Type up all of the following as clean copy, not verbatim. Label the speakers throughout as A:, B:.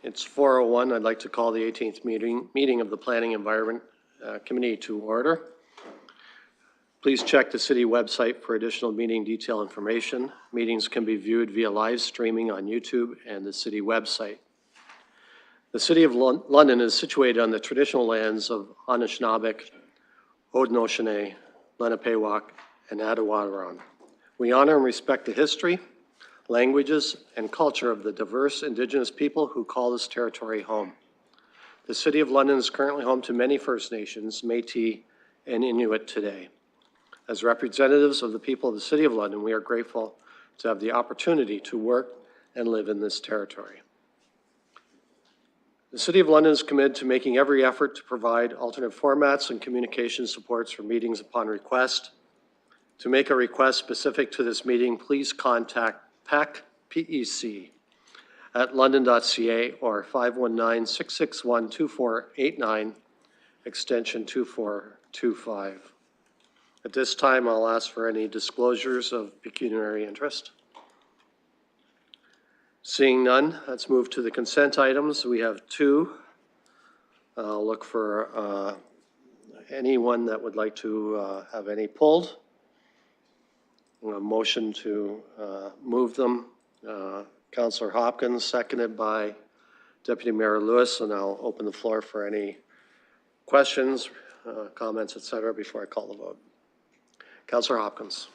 A: It's 4:01. I'd like to call the 18th meeting of the Planning Environment Committee to order. Please check the city website for additional meeting detail information. Meetings can be viewed via live streaming on YouTube and the city website. The City of London is situated on the traditional lands of Anishinaabe, Haudenosaunee, Lenapehoik, and Attawattaron. We honor and respect the history, languages, and culture of the diverse Indigenous people who call this territory home. The City of London is currently home to many First Nations, Métis, and Inuit today. As representatives of the people of the City of London, we are grateful to have the opportunity to work and live in this territory. The City of London is committed to making every effort to provide alternate formats and communication supports for meetings upon request. To make a request specific to this meeting, please contact PEC, P-E-C, at london.ca or 519-661-2489, extension 2425. At this time, I'll ask for any disclosures of pecuniary interest. Seeing none, let's move to the consent items. We have two. I'll look for anyone that would like to have any pulled. A motion to move them. Councillor Hopkins, seconded by Deputy Mayor Lewis, and I'll open the floor for any questions, comments, etc. before I call the vote. Councillor Hopkins.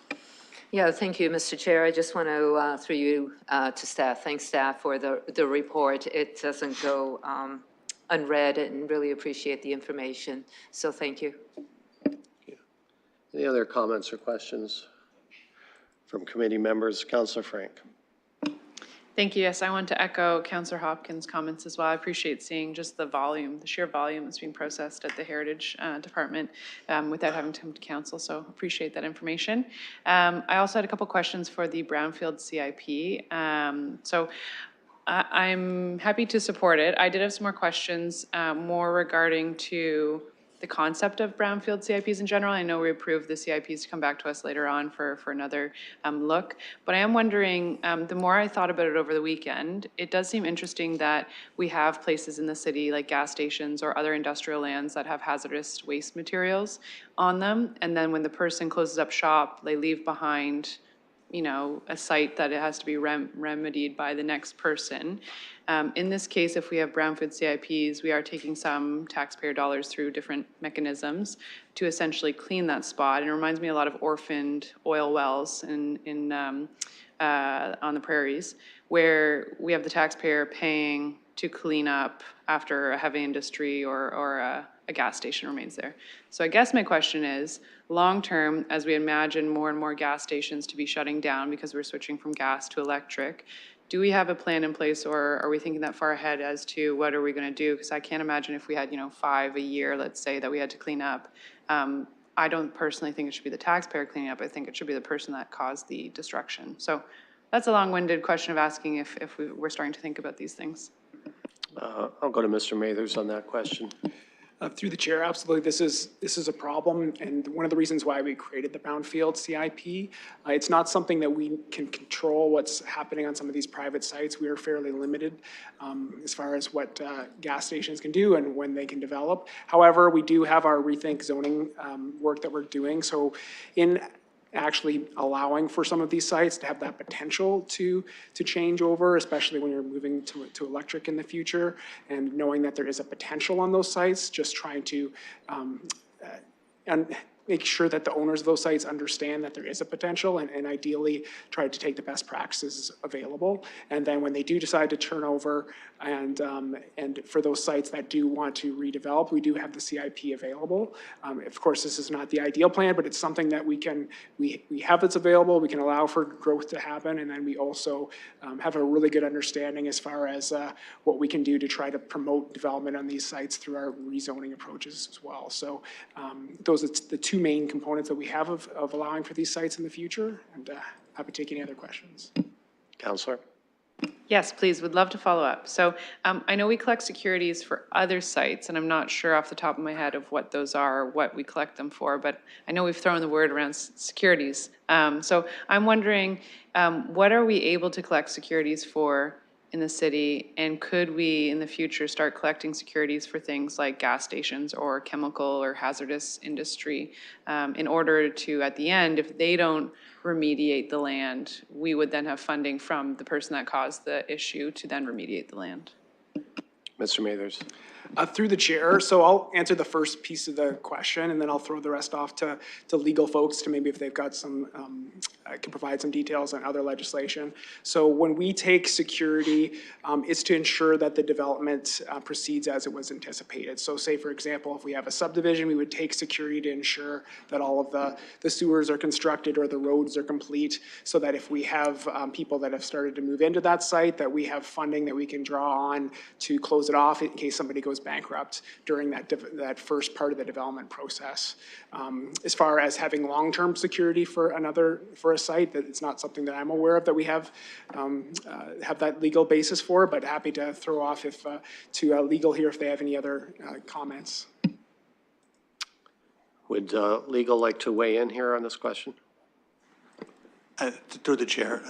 B: Yeah, thank you, Mr. Chair. I just want to, through you to staff, thank staff for the report. It doesn't go unread, and really appreciate the information. So thank you.
A: Any other comments or questions from committee members? Councillor Frank.
C: Thank you. Yes, I want to echo Councillor Hopkins' comments as well. I appreciate seeing just the volume, the sheer volume that's being processed at the Heritage Department without having to come to council, so appreciate that information. I also had a couple questions for the Brownfield CIP. I'm happy to support it. I did have some more questions more regarding to the concept of brownfield CIPs in general. I know we approved the CIPs to come back to us later on for another look, but I am wondering, the more I thought about it over the weekend, it does seem interesting that we have places in the city like gas stations or other industrial lands that have hazardous waste materials on them. And then when the person closes up shop, they leave behind, you know, a site that it has to be remedied by the next person. In this case, if we have brownfield CIPs, we are taking some taxpayer dollars through different mechanisms to essentially clean that spot. And it reminds me a lot of orphaned oil wells on the prairies, where we have the taxpayer paying to clean up after a heavy industry or a gas station remains there. So I guess my question is, long-term, as we imagine more and more gas stations to be shutting down because we're switching from gas to electric, do we have a plan in place, or are we thinking that far ahead as to what are we going to do? Because I can't imagine if we had, 5 a year, let's say, that we had to clean up. I don't personally think it should be the taxpayer cleaning up. I think it should be the person that caused the destruction. So that's a long-winded question of asking if we're starting to think about these things.
A: I'll go to Mr. Mathers on that question.
D: Through the chair, absolutely. This is a problem, and one of the reasons why we created the Brownfield CIP. It's not something that we can control what's happening on some of these private sites. We are fairly limited as far as what gas stations can do and when they can develop. However, we do have our rethink zoning work that we're doing. So in actually allowing for some of these sites to have that potential to change over, especially when you're moving to electric in the future, and knowing that there is a potential on those sites, just trying to and make sure that the owners of those sites understand that there is a potential, and ideally try to take the best practices available. And then when they do decide to turn over, and for those sites that do want to redevelop, we do have the CIP available. Of course, this is not the ideal plan, but it's something that we have that's available. We can allow for growth to happen, and then we also have a really good understanding as far as what we can do to try to promote development on these sites through our rezoning approaches as well. So those are the two main components that we have of allowing for these sites in the future, and happy to take any other questions.
A: Councillor.
C: Yes, please, would love to follow up. So I know we collect securities for other sites, and I'm not sure off the top of my head of what those are, or what we collect them for, but I know we've thrown the word around securities. So I'm wondering, what are we able to collect securities for in the city? And could we, in the future, start collecting securities for things like gas stations or chemical or hazardous industry in order to, at the end, if they don't remediate the land, we would then have funding from the person that caused the issue to then remediate the land?
A: Mr. Mathers.
D: Through the chair, so I'll answer the first piece of the question, and then I'll throw the rest off to legal folks to maybe if they've got some, can provide some details on other legislation. So when we take security, it's to ensure that the development proceeds as it was anticipated. So say, for example, if we have a subdivision, we would take security to ensure that all of the sewers are constructed or the roads are complete, so that if we have people that have started to move into that site, that we have funding that we can draw on to close it off in case somebody goes bankrupt during that first part of the development process. As far as having long-term security for a site, that it's not something that I'm aware of that we have that legal basis for, but happy to throw off to legal here if they have any other comments.
A: Would legal like to weigh in here on this question?
E: Through the chair,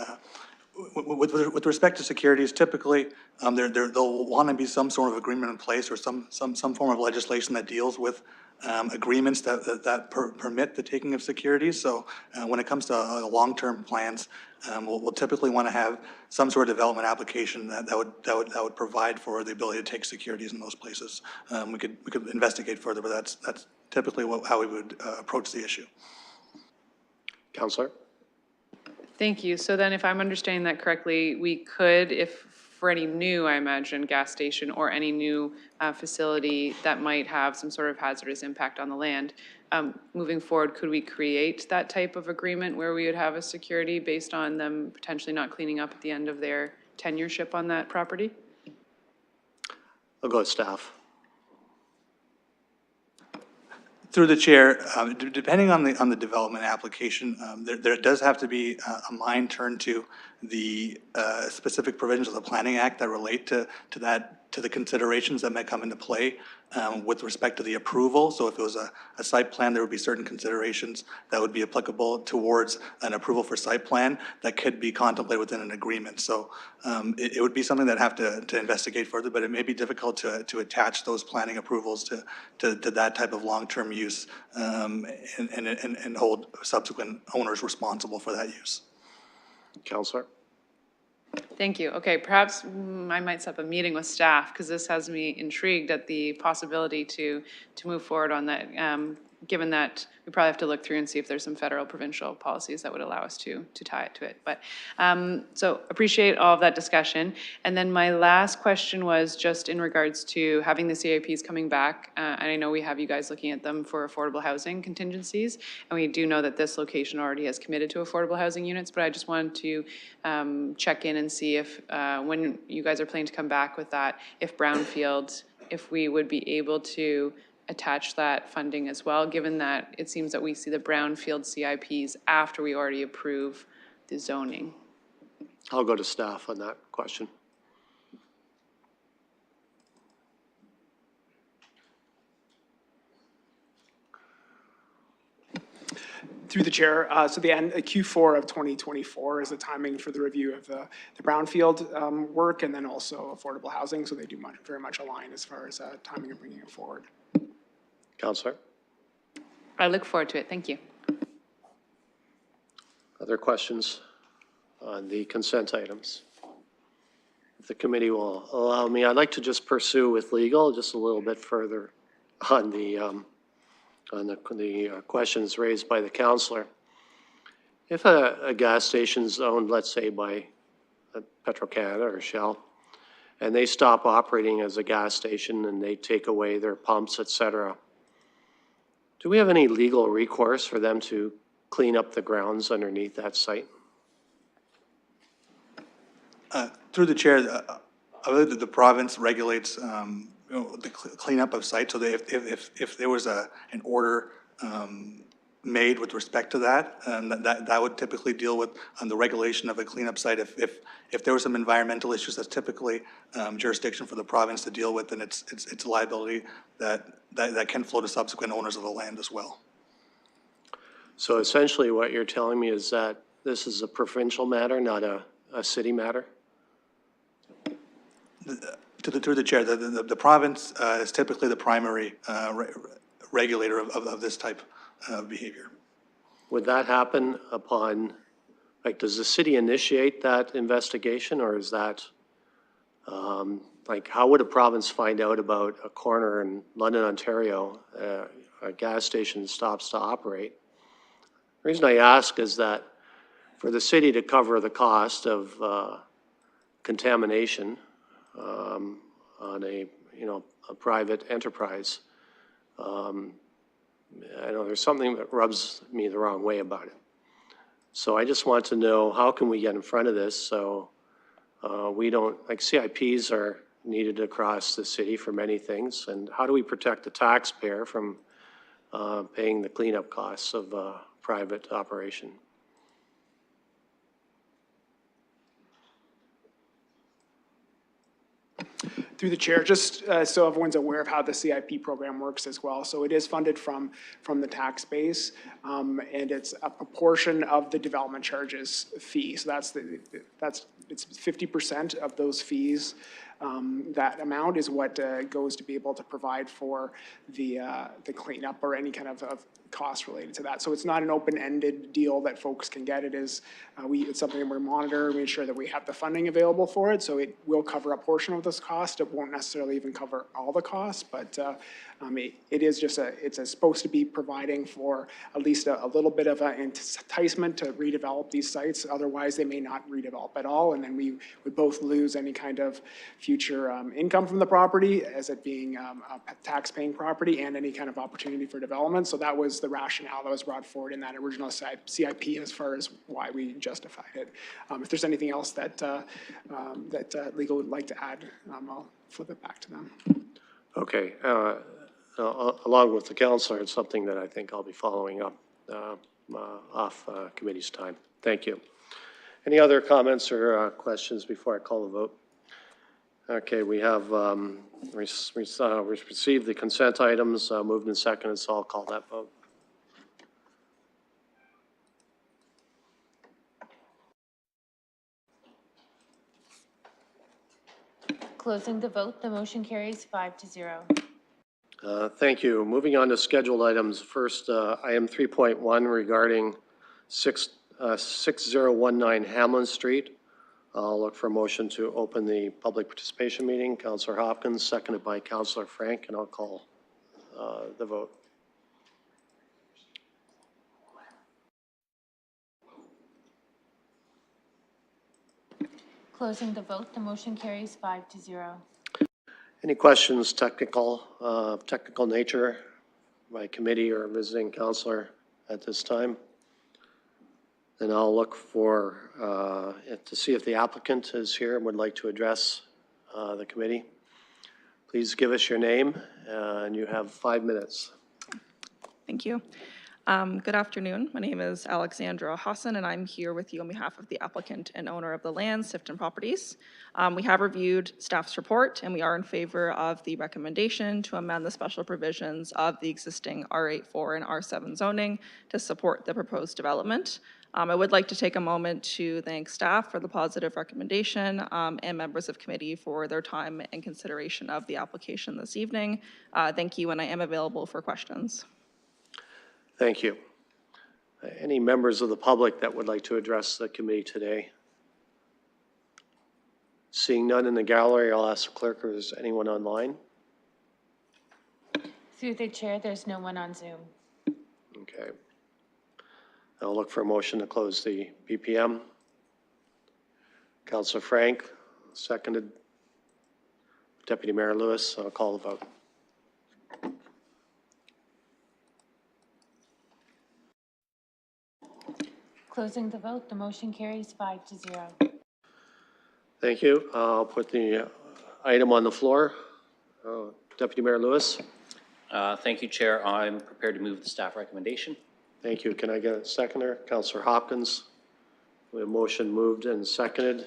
E: with respect to securities, typically there'll want to be some sort of agreement in place or some form of legislation that deals with agreements that permit the taking of securities. So when it comes to long-term plans, we'll typically want to have some sort of development application that would provide for the ability to take securities in those places. We could investigate further, but that's typically how we would approach the issue.
A: Counselor?
C: Thank you. So then if I'm understanding that correctly, we could, if for any new, I imagine, gas station or any new facility that might have some sort of hazardous impact on the land, moving forward, could we create that type of agreement where we would have a security based on them potentially not cleaning up at the end of their tenureship on that property?
A: I'll go with staff.
E: Through the chair, depending on the development application, there does have to be a mind turned to the specific provisions of the Planning Act that relate to the considerations that might come into play with respect to the approval. So if it was a site plan, there would be certain considerations that would be applicable towards an approval for site plan that could be contemplated within an agreement. So it would be something that have to investigate further, but it may be difficult to attach those planning approvals to that type of long-term use and hold subsequent owners responsible for that use.
A: Counselor?
C: Thank you. Okay, perhaps I might set up a meeting with staff because this has me intrigued at the possibility to move forward on that, given that we probably have to look through and see if there's some federal, provincial policies that would allow us to tie it to it. But so appreciate all of that discussion. And then my last question was just in regards to having the CIPs coming back. And I know we have you guys looking at them for affordable housing contingencies. And we do know that this location already has committed to affordable housing units, but I just wanted to check in and see if when you guys are planning to come back with that, if brownfield, if we would be able to attach that funding as well, given that it seems that we see the brownfield CIPs after we already approve the zoning.
A: I'll go to staff on that question.
D: Through the chair, so the Q4 of 2024 is the timing for the review of the brownfield work and then also affordable housing. So they do very much align as far as timing of bringing it forward.
A: Counselor?
C: I look forward to it. Thank you.
A: Other questions on the consent items? If the committee will allow me, I'd like to just pursue with legal just a little bit further on the questions raised by the counselor. If a gas station's owned, let's say, by Petro-Canada or Shell, and they stop operating as a gas station and they take away their pumps, et cetera, do we have any legal recourse for them to clean up the grounds underneath that site?
E: Through the chair, I believe that the province regulates the cleanup of sites. So that if there was an order made with respect to that, that would typically deal with the regulation of a cleanup site. If there were some environmental issues, that's typically jurisdiction for the province to deal with, and it's a liability that can flow to subsequent owners of the land as well.
A: So essentially what you're telling me is that this is a provincial matter, not a city matter?
E: Through the chair, the province is typically the primary regulator of this type of behavior.
A: Would that happen upon, like, does the city initiate that investigation, or is that, like, how would a province find out about a corner in London, Ontario, a gas station stops to operate? The reason I ask is that for the city to cover the cost of contamination on a, you know, a private enterprise, I know there's something that rubs me the wrong way about it. So I just want to know, how can we get in front of this so we don't, like, CIPs are needed across the city for many things, and how do we protect the taxpayer from paying the cleanup costs of private operation?
D: Through the chair, just so everyone's aware of how the CIP program works as well. So it is funded from the tax base, and it's a proportion of the development charges fee. So it's 50% of those fees. That amount is what goes to be able to provide for the cleanup or any kind of cost related to that. So it's not an open-ended deal that folks can get. It is, it's something that we monitor, we ensure that we have the funding available for it. So it will cover a portion of this cost. It won't necessarily even cover all the costs, but it is just it's supposed to be providing for at least a little bit of an enticement to redevelop these sites. Otherwise, they may not redevelop at all. And then we would both lose any kind of future income from the property as it being a tax-paying property and any kind of opportunity for development. So that was the rationale that was brought forward in that original CIP as far as why we justified it. If there's anything else that legal would like to add, I'll flip it back to them.
A: Okay. Along with the counselor, it's something that I think I'll be following up off committee's time. Thank you. Any other comments or questions before I call the vote? Okay, we have received the consent items, moved and seconded, so I'll call that vote.
F: Closing the vote, the motion carries 5-0.
A: Thank you. Moving on to scheduled items. First, item 3.1 regarding 6019 Hamlin Street. I'll look for a motion to open the public participation meeting. Councillor Hopkins, seconded by Councillor Frank, and I'll call the vote.
F: Closing the vote, the motion carries 5-0.
A: Any questions, technical nature by committee or visiting councillor at this time? Then I'll look for, to see if the applicant is here and would like to address the committee. Please give us your name, and you have 5 minutes.
G: Thank you. Good afternoon. My name is Alexandra Hassan, and I'm here with you on behalf of the applicant and owner of the land, Sifton Properties. We have reviewed staff's report, and we are in favor of the recommendation to amend the special provisions of the existing R84 and R7 zoning to support the proposed development. I would like to take a moment to thank staff for the positive recommendation and members of committee for their time and consideration of the application this evening. Thank you, and I am available for questions.
A: Thank you. Any members of the public that would like to address the committee today? Seeing none in the gallery, I'll ask the clerk if there's anyone online.
F: Through the chair, there's no one on Zoom.
A: Okay. I'll look for a motion to close the BPM. Councillor Frank, seconded. Deputy Mayor Lewis, I'll call the vote.
F: Closing the vote, the motion carries 5-0.
A: Thank you. I'll put the item on the floor. Deputy Mayor Lewis.
H: Thank you, Chair. I'm prepared to move the staff recommendation.
A: Thank you. Can I get a seconder? Councillor Hopkins. We have motion moved and seconded.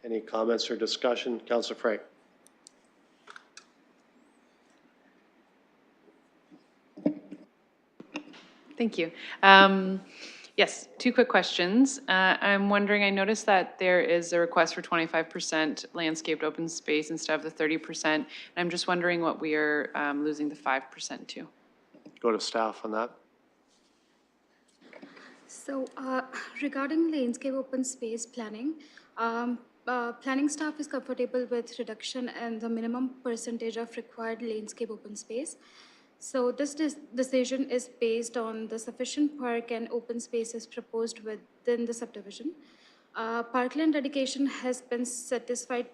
A: Any comments or discussion? Councillor Frank.
C: Thank you. Yes, two quick questions. I'm wondering, I noticed that there is a request for 25% landscaped open space instead of the 30%. And I'm just wondering what we are losing the 5% to.
A: Go to staff on that.
I: So regarding landscape open space planning, planning staff is comfortable with reduction in the minimum percentage of required landscape open space. So this decision is based on the sufficient park and open spaces proposed within the subdivision. Parkland dedication has been satisfied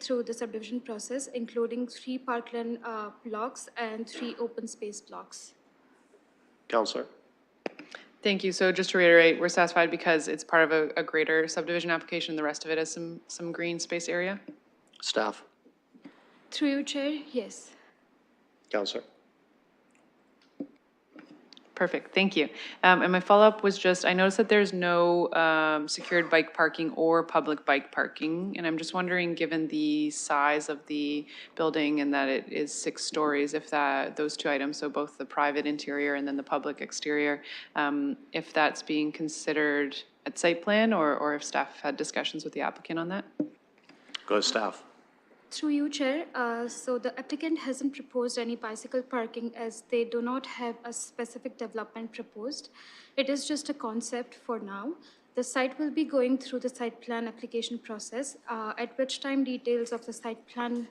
I: through the subdivision process, including 3 parkland blocks and 3 open space blocks.
A: Counselor?
C: Thank you. So just to reiterate, we're satisfied because it's part of a greater subdivision application. The rest of it has some green space area.
A: Staff?
I: Through you, Chair, yes.
A: Counselor?
C: Perfect, thank you. And my follow-up was just, I noticed that there's no secured bike parking or public bike parking. And I'm just wondering, given the size of the building and that it is 6 stories, if those 2 items, so both the private interior and then the public exterior, if that's being considered at site plan or if staff had discussions with the applicant on that?
A: Go to staff.
I: Through you, Chair. So the applicant hasn't proposed any bicycle parking as they do not have a specific development proposed. It is just a concept for now. The site will be going through the site plan application process, at which time details of the site plan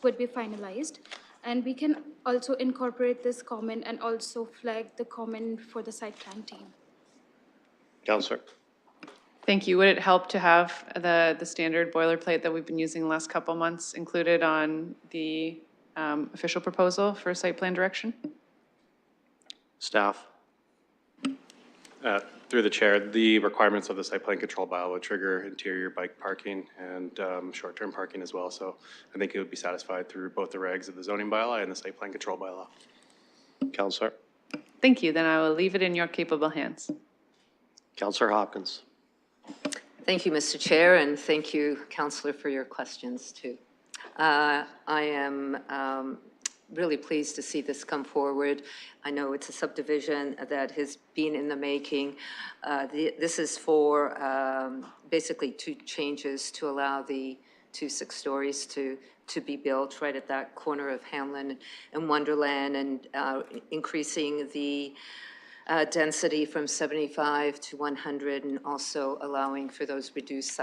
I: would be finalized. And we can also incorporate this comment and also flag the comment for the site plan team.
A: Counselor?
C: Thank you. Would it help to have the standard boilerplate that we've been using the last couple months included on the official proposal for site plan direction?
A: Staff?
J: Through the chair, the requirements of the site plan control bylaw would trigger interior bike parking and short-term parking as well. So I think it would be satisfied through both the regs of the zoning bylaw and the site plan control bylaw.
A: Counselor?
C: Thank you. Then I will leave it in your capable hands.
A: Counselor Hopkins?
B: Thank you, Mr. Chair, and thank you, Councillor, for your questions, too. I am really pleased to see this come forward. I know it's a subdivision that has been in the making. This is for basically 2 changes to allow the 2 6 stories to be built right at that corner of Hamlin and Wonderland, and increasing the density from 75 to 100 and also allowing for those reduced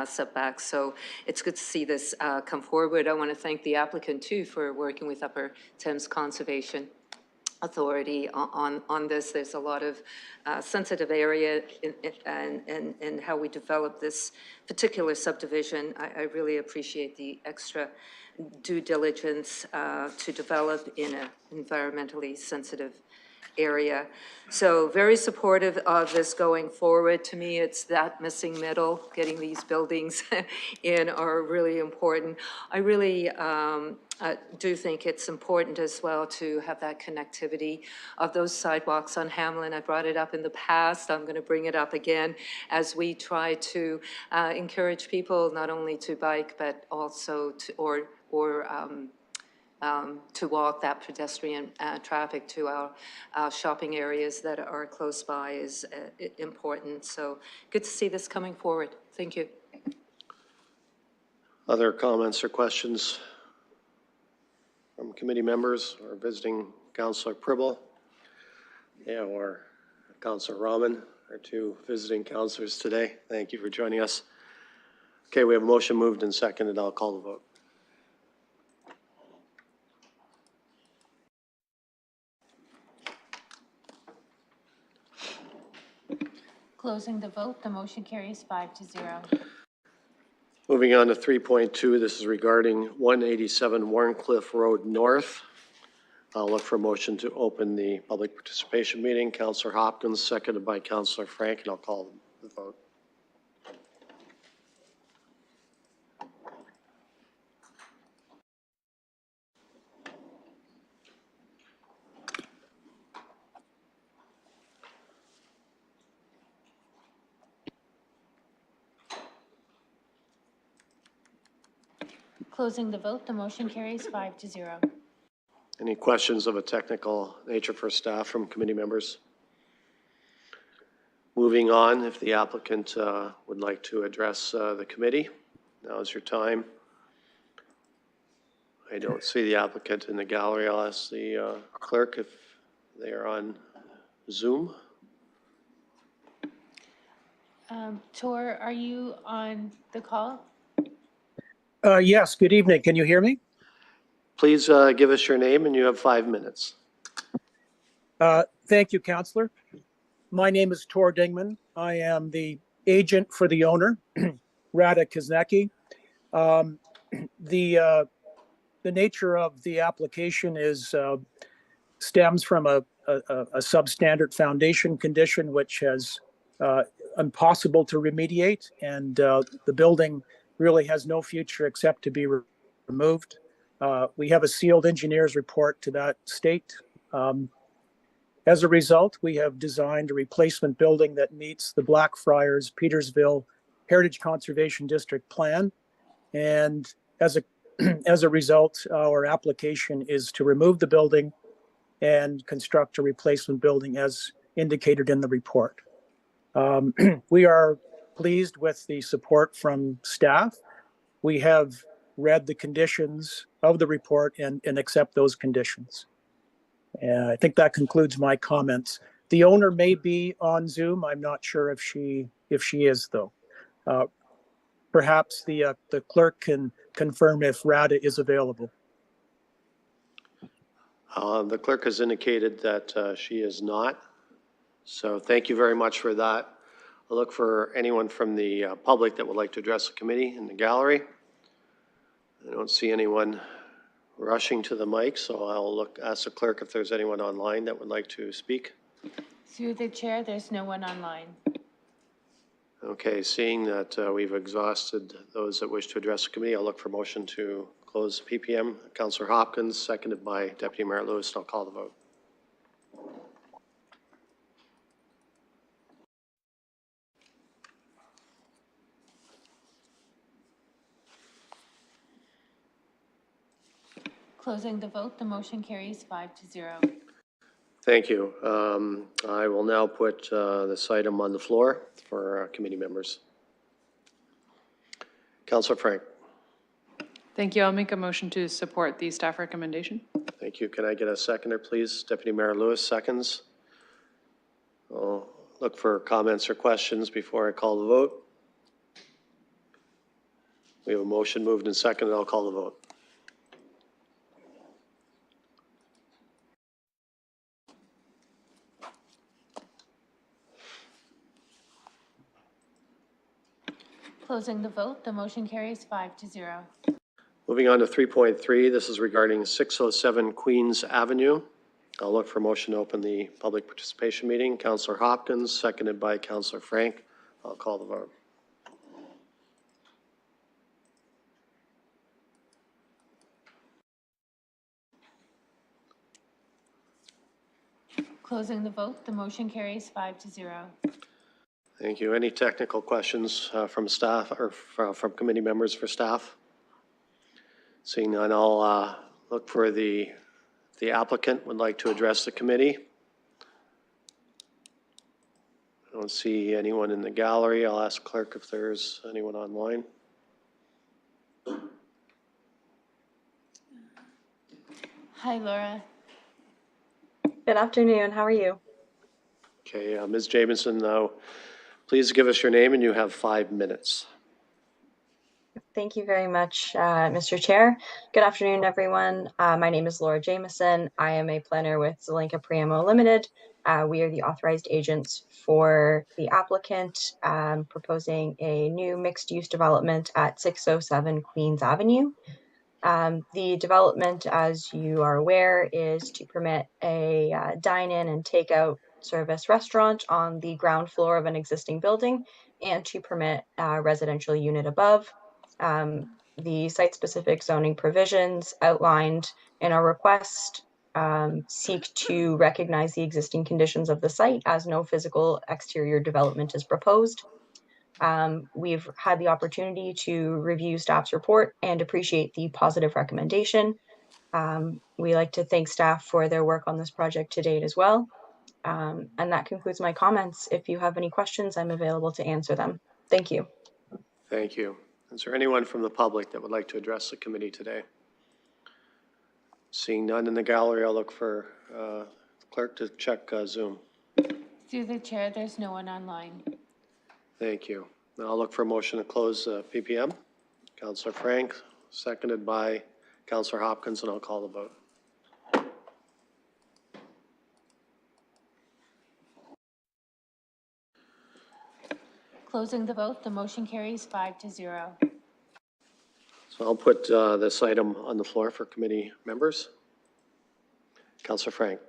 B: setbacks. So it's good to see this come forward. I want to thank the applicant too for working with Upper Thames Conservation Authority on this. There's a lot of sensitive area in how we develop this particular subdivision. I really appreciate the extra due diligence to develop in an environmentally sensitive area. So very supportive of this going forward. To me, it's that missing middle. Getting these buildings in are really important. I really do think it's important as well to have that connectivity of those sidewalks on Hamlin. I brought it up in the past. I'm going to bring it up again as we try to encourage people not only to bike but also to to walk. That pedestrian traffic to our shopping areas that are close by is important. So good to see this coming forward. Thank you.
A: Other comments or questions from committee members or visiting Councillor Pribble? Yeah, or Councillor Rahman, our 2 visiting councillors today. Thank you for joining us. Okay, we have a motion moved and seconded. I'll call the vote.
F: Closing the vote, the motion carries 5-0.
A: Moving on to 3.2, this is regarding 187 Warncliffe Road North. I'll look for a motion to open the public participation meeting. Councillor Hopkins, seconded by Councillor Frank, and I'll call the vote.
F: Closing the vote, the motion carries 5-0.
A: Any questions of a technical nature for staff from committee members? Moving on, if the applicant would like to address the committee, now is your time. I don't see the applicant in the gallery. I'll ask the clerk if they are on Zoom.
F: Tor, are you on the call?
K: Yes, good evening. Can you hear me?
A: Please give us your name, and you have 5 minutes.
K: Thank you, Counselor. My name is Tor Dingman. I am the agent for the owner, Rada Kaznecki. The nature of the application is stems from a substandard foundation condition, which has impossible to remediate, and the building really has no future except to be removed. We have a sealed engineer's report to that state. As a result, we have designed a replacement building that meets the Blackfriars Petersville Heritage Conservation District plan. And as a result, our application is to remove the building and construct a replacement building as indicated in the report. We are pleased with the support from staff. We have read the conditions of the report and accept those conditions. And I think that concludes my comments. The owner may be on Zoom. I'm not sure if she is, though. Perhaps the clerk can confirm if Rada is available.
A: The clerk has indicated that she is not. So thank you very much for that. I'll look for anyone from the public that would like to address the committee in the gallery. I don't see anyone rushing to the mic, so I'll ask the clerk if there's anyone online that would like to speak.
F: Through the chair, there's no one online.
A: Okay, seeing that we've exhausted those that wish to address the committee, I'll look for motion to close the PPM. Councillor Hopkins, seconded by Deputy Mayor Lewis, and I'll call the vote.
F: Closing the vote, the motion carries 5-0.
A: Thank you. I will now put this item on the floor for committee members. Councillor Frank.
C: Thank you. I'll make a motion to support the staff recommendation.
A: Thank you. Can I get a seconder, please? Deputy Mayor Lewis, seconds. I'll look for comments or questions before I call the vote. We have a motion moved and seconded. I'll call the vote.
F: Closing the vote, the motion carries 5-0.
A: Moving on to 3.3, this is regarding 607 Queens Avenue. I'll look for motion to open the public participation meeting. Councillor Hopkins, seconded by Councillor Frank. I'll call the vote.
F: Closing the vote, the motion carries 5-0.
A: Thank you. Any technical questions from staff or from committee members for staff? Seeing none, I'll look for the applicant would like to address the committee. I don't see anyone in the gallery. I'll ask clerk if there's anyone online.
F: Hi, Laura.
L: Good afternoon. How are you?
A: Okay, Ms. Jamieson, now please give us your name and you have 5 minutes.
L: Thank you very much, Mr. Chair. Good afternoon, everyone. My name is Laura Jamieson. I am a planner with Zelenka Priamo Limited. We are the authorized agents for the applicant proposing a new mixed-use development at 607 Queens Avenue. The development, as you are aware, is to permit a dine-in and takeout service restaurant on the ground floor of an existing building and to permit a residential unit above. The site-specific zoning provisions outlined in our request seek to recognize the existing conditions of the site as no physical exterior development is proposed. We've had the opportunity to review staff's report and appreciate the positive recommendation. We like to thank staff for their work on this project to date as well. And that concludes my comments. If you have any questions, I'm available to answer them. Thank you.
A: Thank you. Is there anyone from the public that would like to address the committee today? Seeing none in the gallery, I'll look for clerk to check Zoom.
F: Through the chair, there's no one online.
A: Thank you. Now I'll look for a motion to close PPM. Councillor Frank, seconded by Councillor Hopkins, and I'll call the vote.
F: Closing the vote, the motion carries 5-0.
A: So I'll put this item on the floor for committee members. Councillor Frank.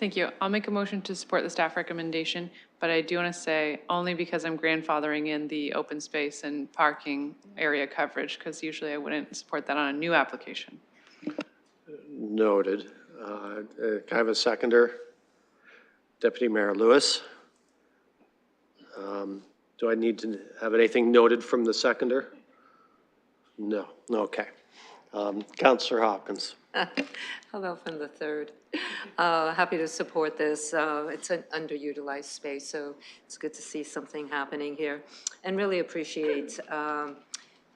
C: Thank you. I'll make a motion to support the staff recommendation, but I do want to say only because I'm grandfathering in the open space and parking area coverage, because usually I wouldn't support that on a new application.
A: Noted. Can I have a seconder? Deputy Mayor Lewis. Do I need to have anything noted from the seconder? No. Okay. Councillor Hopkins.
B: How about from the third? Happy to support this. It's an underutilized space, so it's good to see something happening here. And really appreciate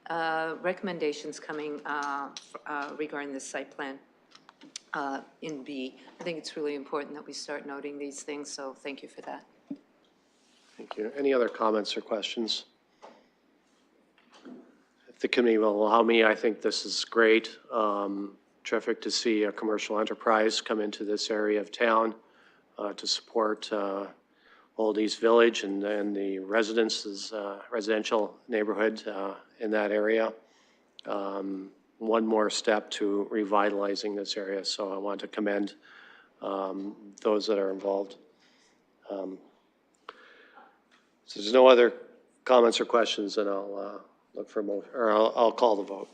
B: recommendations coming regarding the site plan in B. I think it's really important that we start noting these things, so thank you for that.
A: Thank you. Any other comments or questions? If the committee will allow me, I think this is great. Terrific to see a commercial enterprise come into this area of town to support Old East Village and the residential neighborhood in that area. One more step to revitalizing this area, so I want to commend those that are involved. So there's no other comments or questions, then I'll look for a motion, or I'll call the vote.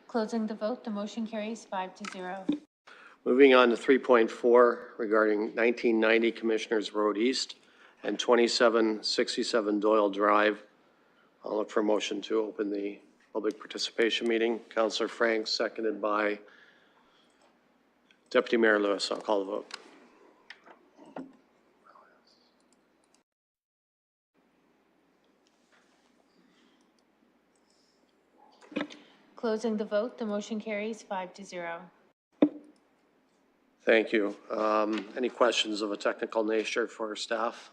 F: Closing the vote, the motion carries 5-0.
A: Moving on to 3.4 regarding 1990 Commissioners Road East and 2767 Doyle Drive. I'll look for a motion to open the public participation meeting. Councillor Frank, seconded by Deputy Mayor Lewis. I'll call the vote.
F: Closing the vote, the motion carries 5-0.
A: Thank you. Any questions of a technical nature for staff?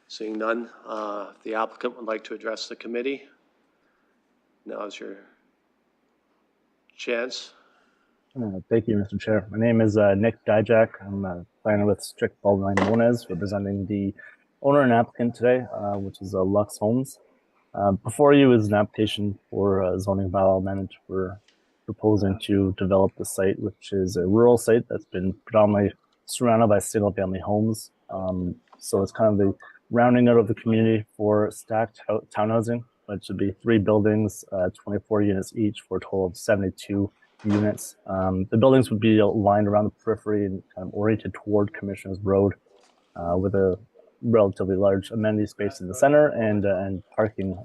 A: Seeing none, if the applicant would like to address the committee, now is your chance.
M: Thank you, Mr. Chair. My name is Nick Dijak. I'm a planner with Strict Baldwin Moniz, representing the owner and applicant today, which is Lux Homes. Before you is an application for a zoning bylaw amendment. We're proposing to develop the site, which is a rural site that's been predominantly surrounded by single-family homes. So it's kind of the rounding out of the community for stacked townhousing, which would be 3 buildings, 24 units each, for a total of 72 units. The buildings would be lined around the periphery and kind of oriented toward Commissioners Road, with a relatively large amenity space in the center and parking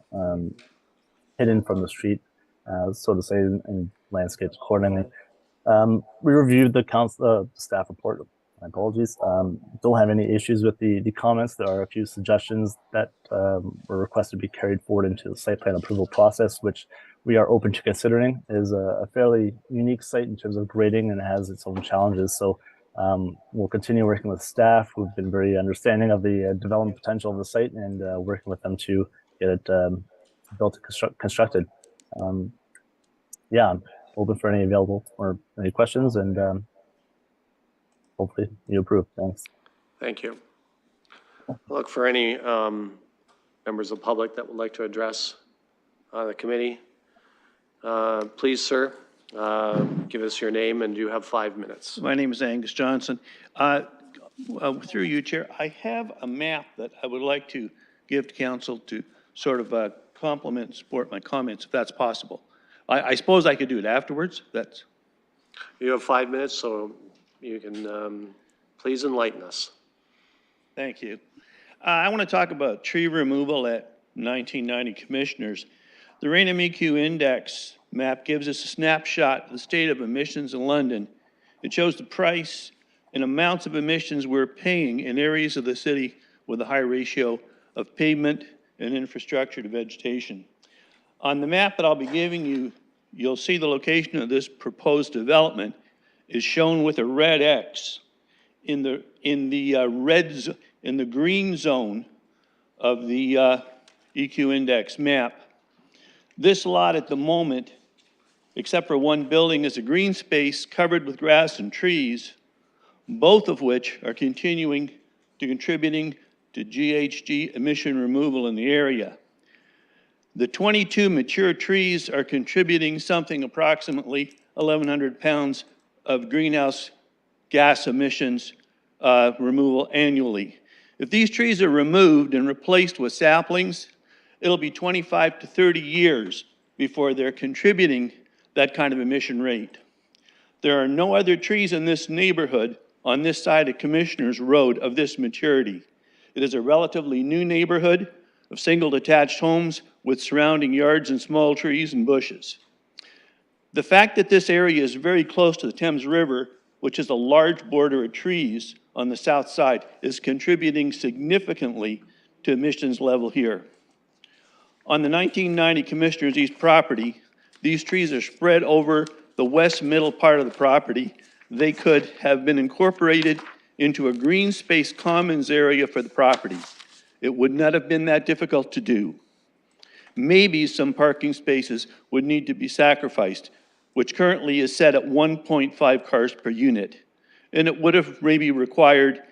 M: hidden from the street, so to say, and landscapes accordingly. We reviewed the staff report. My apologies. Don't have any issues with the comments. There are a few suggestions that were requested to be carried forward into the site plan approval process, which we are open to considering. It is a fairly unique site in terms of grading and has its own challenges. So we'll continue working with staff who've been very understanding of the development potential of the site and working with them to get it built and constructed. Yeah, I'm open for any available or any questions, and hopefully you approve. Thanks.
A: Thank you. I'll look for any members of the public that would like to address the committee. Please, sir, give us your name, and you have 5 minutes.
N: My name is Angus Johnson. Through you, Chair, I have a map that I would like to give to council to sort of complement and support my comments, if that's possible. I suppose I could do it afterwards. That's.
A: You have 5 minutes, so you can please enlighten us.
N: Thank you. I want to talk about tree removal at 1990 Commissioners. The RAIN MEQ Index map gives us a snapshot of the state of emissions in London. It shows the price and amounts of emissions we're paying in areas of the city with a high ratio of pavement and infrastructure to vegetation. On the map that I'll be giving you, you'll see the location of this proposed development is shown with a red X. In the green zone of the EQ Index map. This lot at the moment, except for one building, is a green space covered with grass and trees, both of which are contributing to GHG emission removal in the area. The 22 mature trees are contributing something approximately 1,100 pounds of greenhouse gas emissions removal annually. If these trees are removed and replaced with saplings, it'll be 25 to 30 years before they're contributing that kind of emission rate. There are no other trees in this neighborhood on this side of Commissioners Road of this maturity. It is a relatively new neighborhood of single detached homes with surrounding yards and small trees and bushes. The fact that this area is very close to the Thames River, which is a large border of trees on the south side, is contributing significantly to emissions level here. On the 1990 Commissioners East property, these trees are spread over the west middle part of the property. They could have been incorporated into a green space commons area for the property. It would not have been that difficult to do. Maybe some parking spaces would need to be sacrificed, which currently is set at 1.5 cars per unit. And it would have maybe required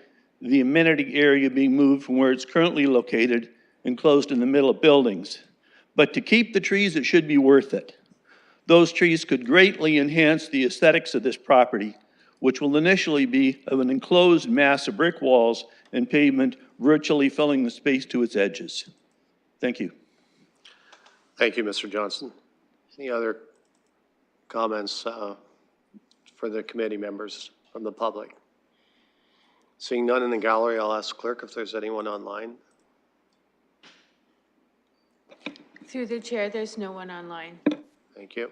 N: the amenity area being moved from where it's currently located and closed in the middle of buildings. But to keep the trees, it should be worth it. Those trees could greatly enhance the aesthetics of this property, which will initially be of an enclosed mass of brick walls and pavement virtually filling the space to its edges. Thank you.
A: Thank you, Mr. Johnson. Any other comments for the committee members from the public? Seeing none in the gallery, I'll ask clerk if there's anyone online.
F: Through the chair, there's no one online.
A: Thank you.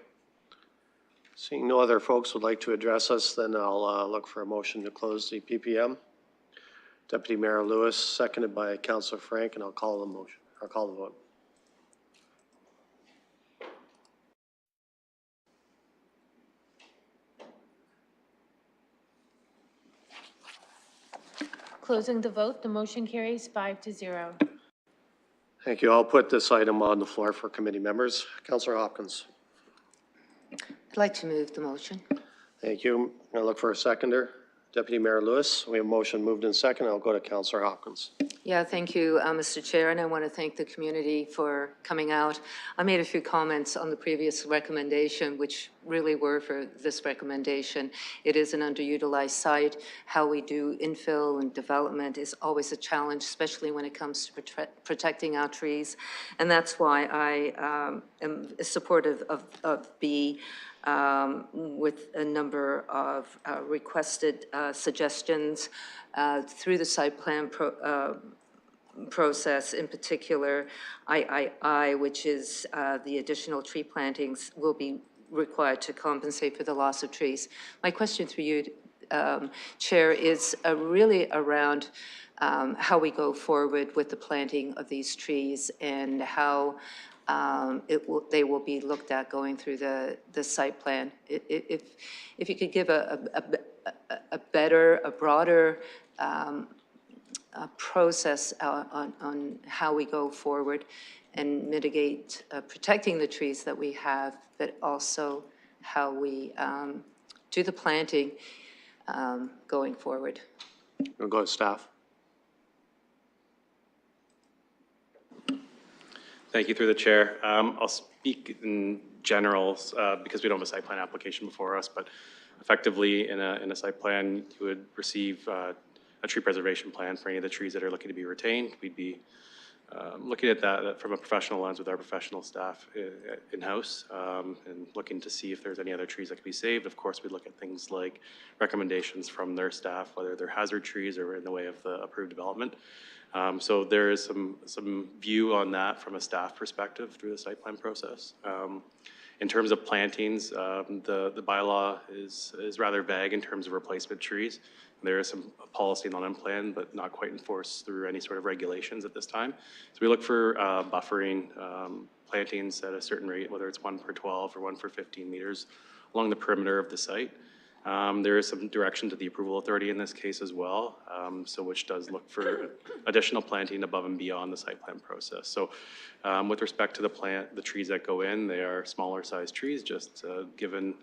A: Seeing no other folks would like to address us, then I'll look for a motion to close the PPM. Deputy Mayor Lewis, seconded by Councillor Frank, and I'll call the motion. I'll call the vote.
F: Closing the vote, the motion carries 5-0.
A: Thank you. I'll put this item on the floor for committee members. Councillor Hopkins.
B: I'd like to move the motion.
A: Thank you. I'm going to look for a seconder. Deputy Mayor Lewis, we have a motion moved in second. I'll go to Councillor Hopkins.
B: Yeah, thank you, Mr. Chair, and I want to thank the community for coming out. I made a few comments on the previous recommendation, which really were for this recommendation. It is an underutilized site. How we do infill and development is always a challenge, especially when it comes to protecting our trees. And that's why I am supportive of B. With a number of requested suggestions through the site plan process. In particular, III, which is the additional tree plantings, will be required to compensate for the loss of trees. My question through you, Chair, is really around how we go forward with the planting of these trees and how they will be looked at going through the site plan. If you could give a broader process on how we go forward and mitigate protecting the trees that we have, but also how we do the planting going forward.
A: We'll go to staff.
J: Thank you through the chair. I'll speak in general because we don't have a site plan application before us, but effectively in a site plan, you would receive a tree preservation plan for any of the trees that are looking to be retained. We'd be looking at that from a professional lens with our professional staff in-house, and looking to see if there's any other trees that can be saved. Of course, we look at things like recommendations from their staff, whether they're hazard trees or in the way of the approved development. So there is some view on that from a staff perspective through the site plan process. In terms of plantings, the bylaw is rather vague in terms of replacement trees. There is some policy on unplanned, but not quite enforced through any sort of regulations at this time. So we look for buffering plantings at a certain rate, whether it's 1 per 12 or 1 for 15 meters along the perimeter of the site. There is some direction to the approval authority in this case as well, so which does look for additional planting above and beyond the site plan process. So with respect to the trees that go in, they are smaller size trees, just given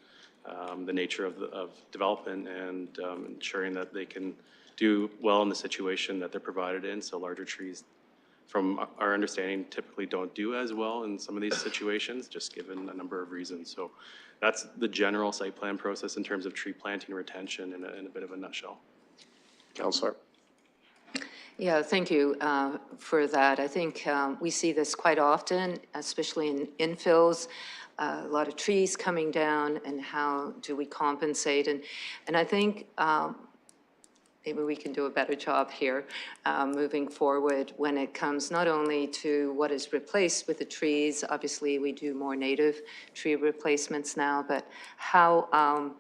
J: the nature of development and ensuring that they can do well in the situation that they're provided in. So larger trees, from our understanding, typically don't do as well in some of these situations, just given a number of reasons. So that's the general site plan process in terms of tree planting retention in a bit of a nutshell.
A: Councillor.
B: Yeah, thank you for that. I think we see this quite often, especially in infills, a lot of trees coming down, and how do we compensate? And I think maybe we can do a better job here moving forward when it comes not only to what is replaced with the trees. Obviously, we do more native tree replacements now, but how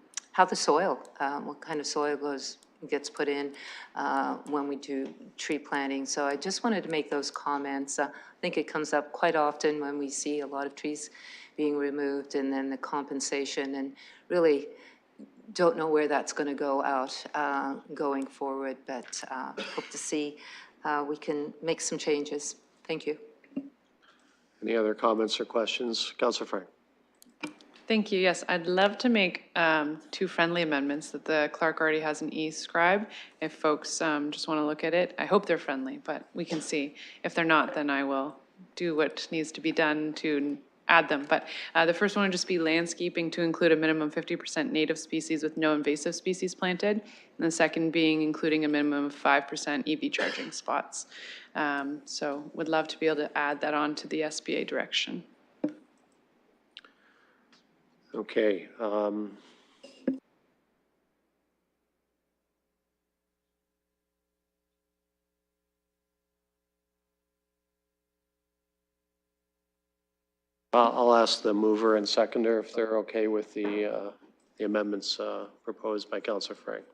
B: the soil, what kind of soil gets put in when we do tree planting. So I just wanted to make those comments. I think it comes up quite often when we see a lot of trees being removed, and then the compensation, and really don't know where that's going to go out going forward, but hope to see we can make some changes. Thank you.
A: Any other comments or questions? Councillor Frank.
C: Thank you. Yes, I'd love to make 2 friendly amendments that the clerk already has an e-scribe. If folks just want to look at it, I hope they're friendly, but we can see. If they're not, then I will do what needs to be done to add them. But the first one would just be landscaping to include a minimum 50% native species with no invasive species planted. And the second being including a minimum of 5% EV charging spots. So would love to be able to add that on to the SBA direction.
A: Okay. I'll ask the mover and seconder if they're okay with the amendments proposed by Councillor Frank.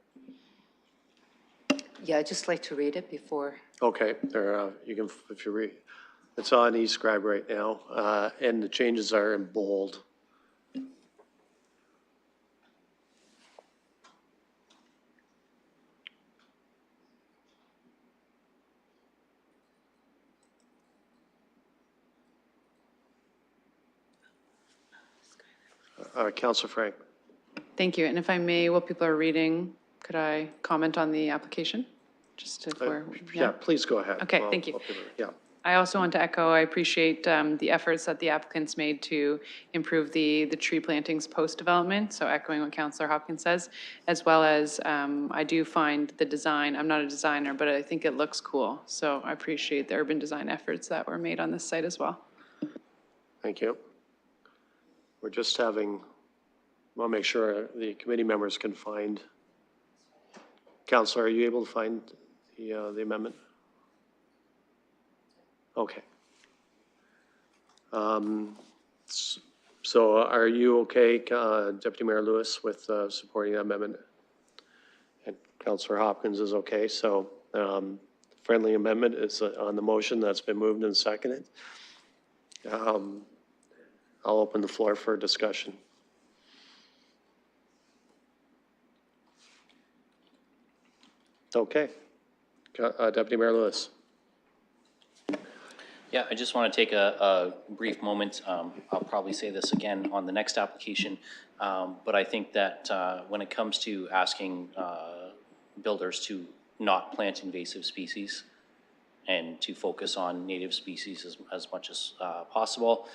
B: Yeah, I'd just like to read it before.
A: Okay, there, you can, if you read, it's on e-scribe right now, and the changes are in bold. Councillor Frank.
C: Thank you. And if I may, while people are reading, could I comment on the application? Just if we're,
A: Yeah, please go ahead.
C: Okay, thank you.
A: Yeah.
C: I also want to echo, I appreciate the efforts that the applicants made to improve the tree plantings post-development. So echoing what Councillor Hopkins says, as well as I do find the design, I'm not a designer, but I think it looks cool. So I appreciate the urban design efforts that were made on this site as well.
A: Thank you. We're just having, want to make sure the committee members can find. Councillor, are you able to find the amendment? Okay. So are you okay, Deputy Mayor Lewis, with supporting that amendment? And Councillor Hopkins is okay. So friendly amendment is on the motion that's been moved and seconded. I'll open the floor for discussion. Okay. Deputy Mayor Lewis.
H: Yeah, I just want to take a brief moment. I'll probably say this again on the next application, but I think that when it comes to asking builders to not plant invasive species and to focus on native species as much as possible,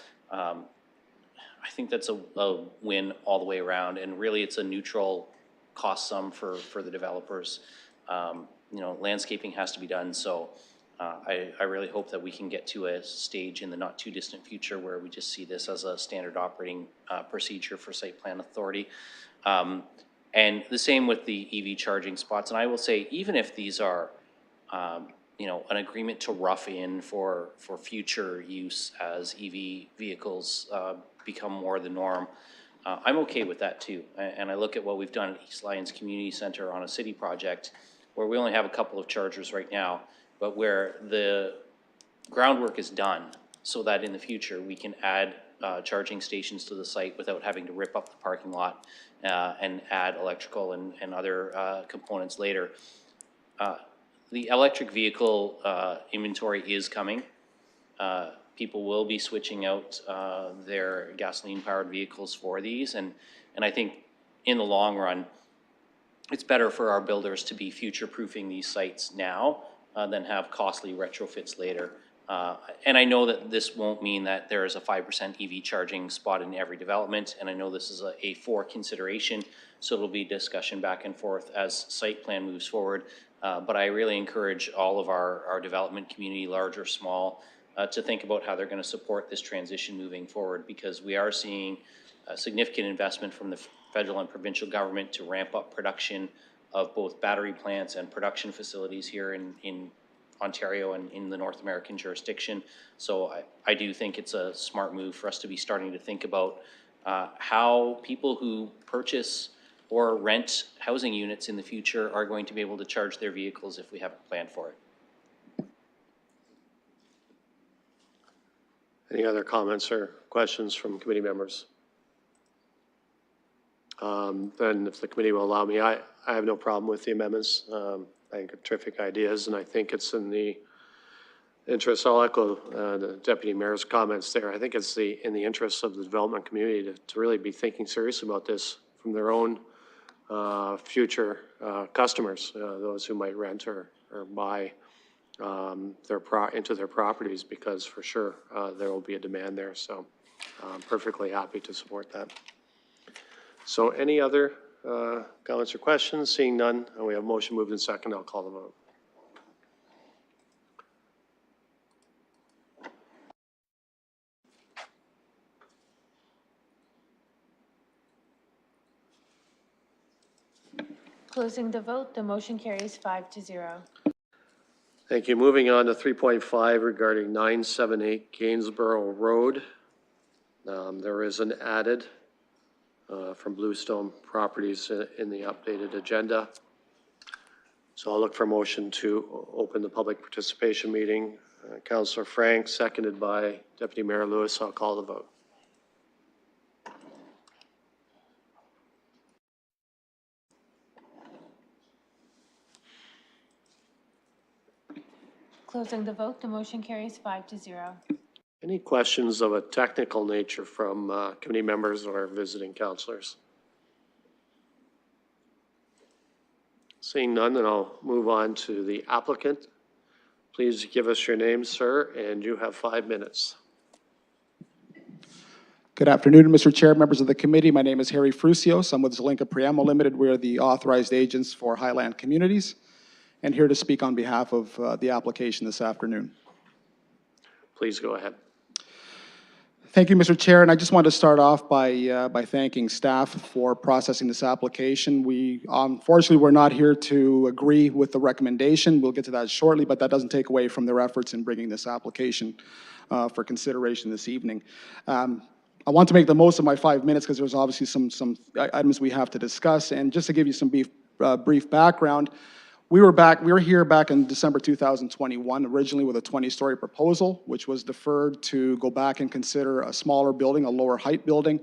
H: I think that's a win all the way around, and really it's a neutral cost sum for the developers. You know, landscaping has to be done, so I really hope that we can get to a stage in the not-too-distant future where we just see this as a standard operating procedure for site plan authority. And the same with the EV charging spots. And I will say, even if these are, you know, an agreement to rough in for future use as EV vehicles become more the norm, I'm okay with that too. And I look at what we've done at East Lyons Community Center on a city project where we only have a couple of chargers right now, but where the groundwork is done so that in the future we can add charging stations to the site without having to rip up the parking lot and add electrical and other components later. The electric vehicle inventory is coming. People will be switching out their gasoline-powered vehicles for these, and I think in the long run, it's better for our builders to be future-proofing these sites now than have costly retrofits later. And I know that this won't mean that there is a 5% EV charging spot in every development, and I know this is a for consideration, so it'll be discussion back and forth as site plan moves forward. But I really encourage all of our development community, large or small, to think about how they're going to support this transition moving forward, because we are seeing a significant investment from the federal and provincial government to ramp up production of both battery plants and production facilities here in Ontario and in the North American jurisdiction. So I do think it's a smart move for us to be starting to think about how people who purchase or rent housing units in the future are going to be able to charge their vehicles if we have a plan for it.
A: Any other comments or questions from committee members? Then if the committee will allow me, I have no problem with the amendments. I think they're terrific ideas, and I think it's in the interest, I'll echo the Deputy Mayor's comments there. I think it's in the interest of the development community to really be thinking seriously about this from their own future customers, those who might rent or buy into their properties, because for sure there will be a demand there. So I'm perfectly happy to support that. So any other comments or questions? Seeing none, we have motion moved in second. I'll call the vote.
F: Closing the vote, the motion carries 5-0.
A: Thank you. Moving on to 3.5 regarding 978 Gainsborough Road. There is an added from Bluestone Properties in the updated agenda. So I'll look for a motion to open the public participation meeting. Councillor Frank, seconded by Deputy Mayor Lewis. I'll call the vote.
F: Closing the vote, the motion carries 5-0.
A: Any questions of a technical nature from committee members or visiting councillors? Seeing none, then I'll move on to the applicant. Please give us your name, sir, and you have 5 minutes.
D: Good afternoon, Mr. Chair, members of the committee. My name is Harry Frusios. I'm with Zelenka Priamo Limited. We're the authorized agents for Highland Communities, and here to speak on behalf of the application this afternoon.
A: Please go ahead.
D: Thank you, Mr. Chair, and I just wanted to start off by thanking staff for processing this application. We unfortunately were not here to agree with the recommendation. We'll get to that shortly, but that doesn't take away from their efforts in bringing this application for consideration this evening. I want to make the most of my 5 minutes because there's obviously some items we have to discuss, and just to give you some brief background. We were here back in December 2021, originally with a 20-story proposal, which was deferred to go back and consider a smaller building, a lower height building.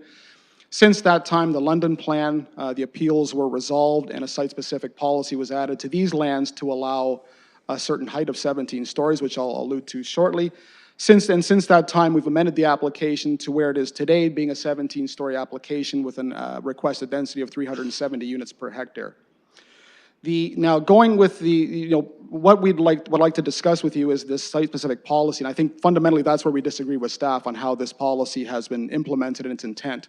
D: Since that time, the London plan, the appeals were resolved, and a site-specific policy was added to these lands to allow a certain height of 17 stories, which I'll allude to shortly. Since that time, we've amended the application to where it is today, being a 17-story application with a requested density of 370 units per hectare. Now going with what would like to discuss with you is this site-specific policy, and I think fundamentally that's where we disagree with staff on how this policy has been implemented in its intent.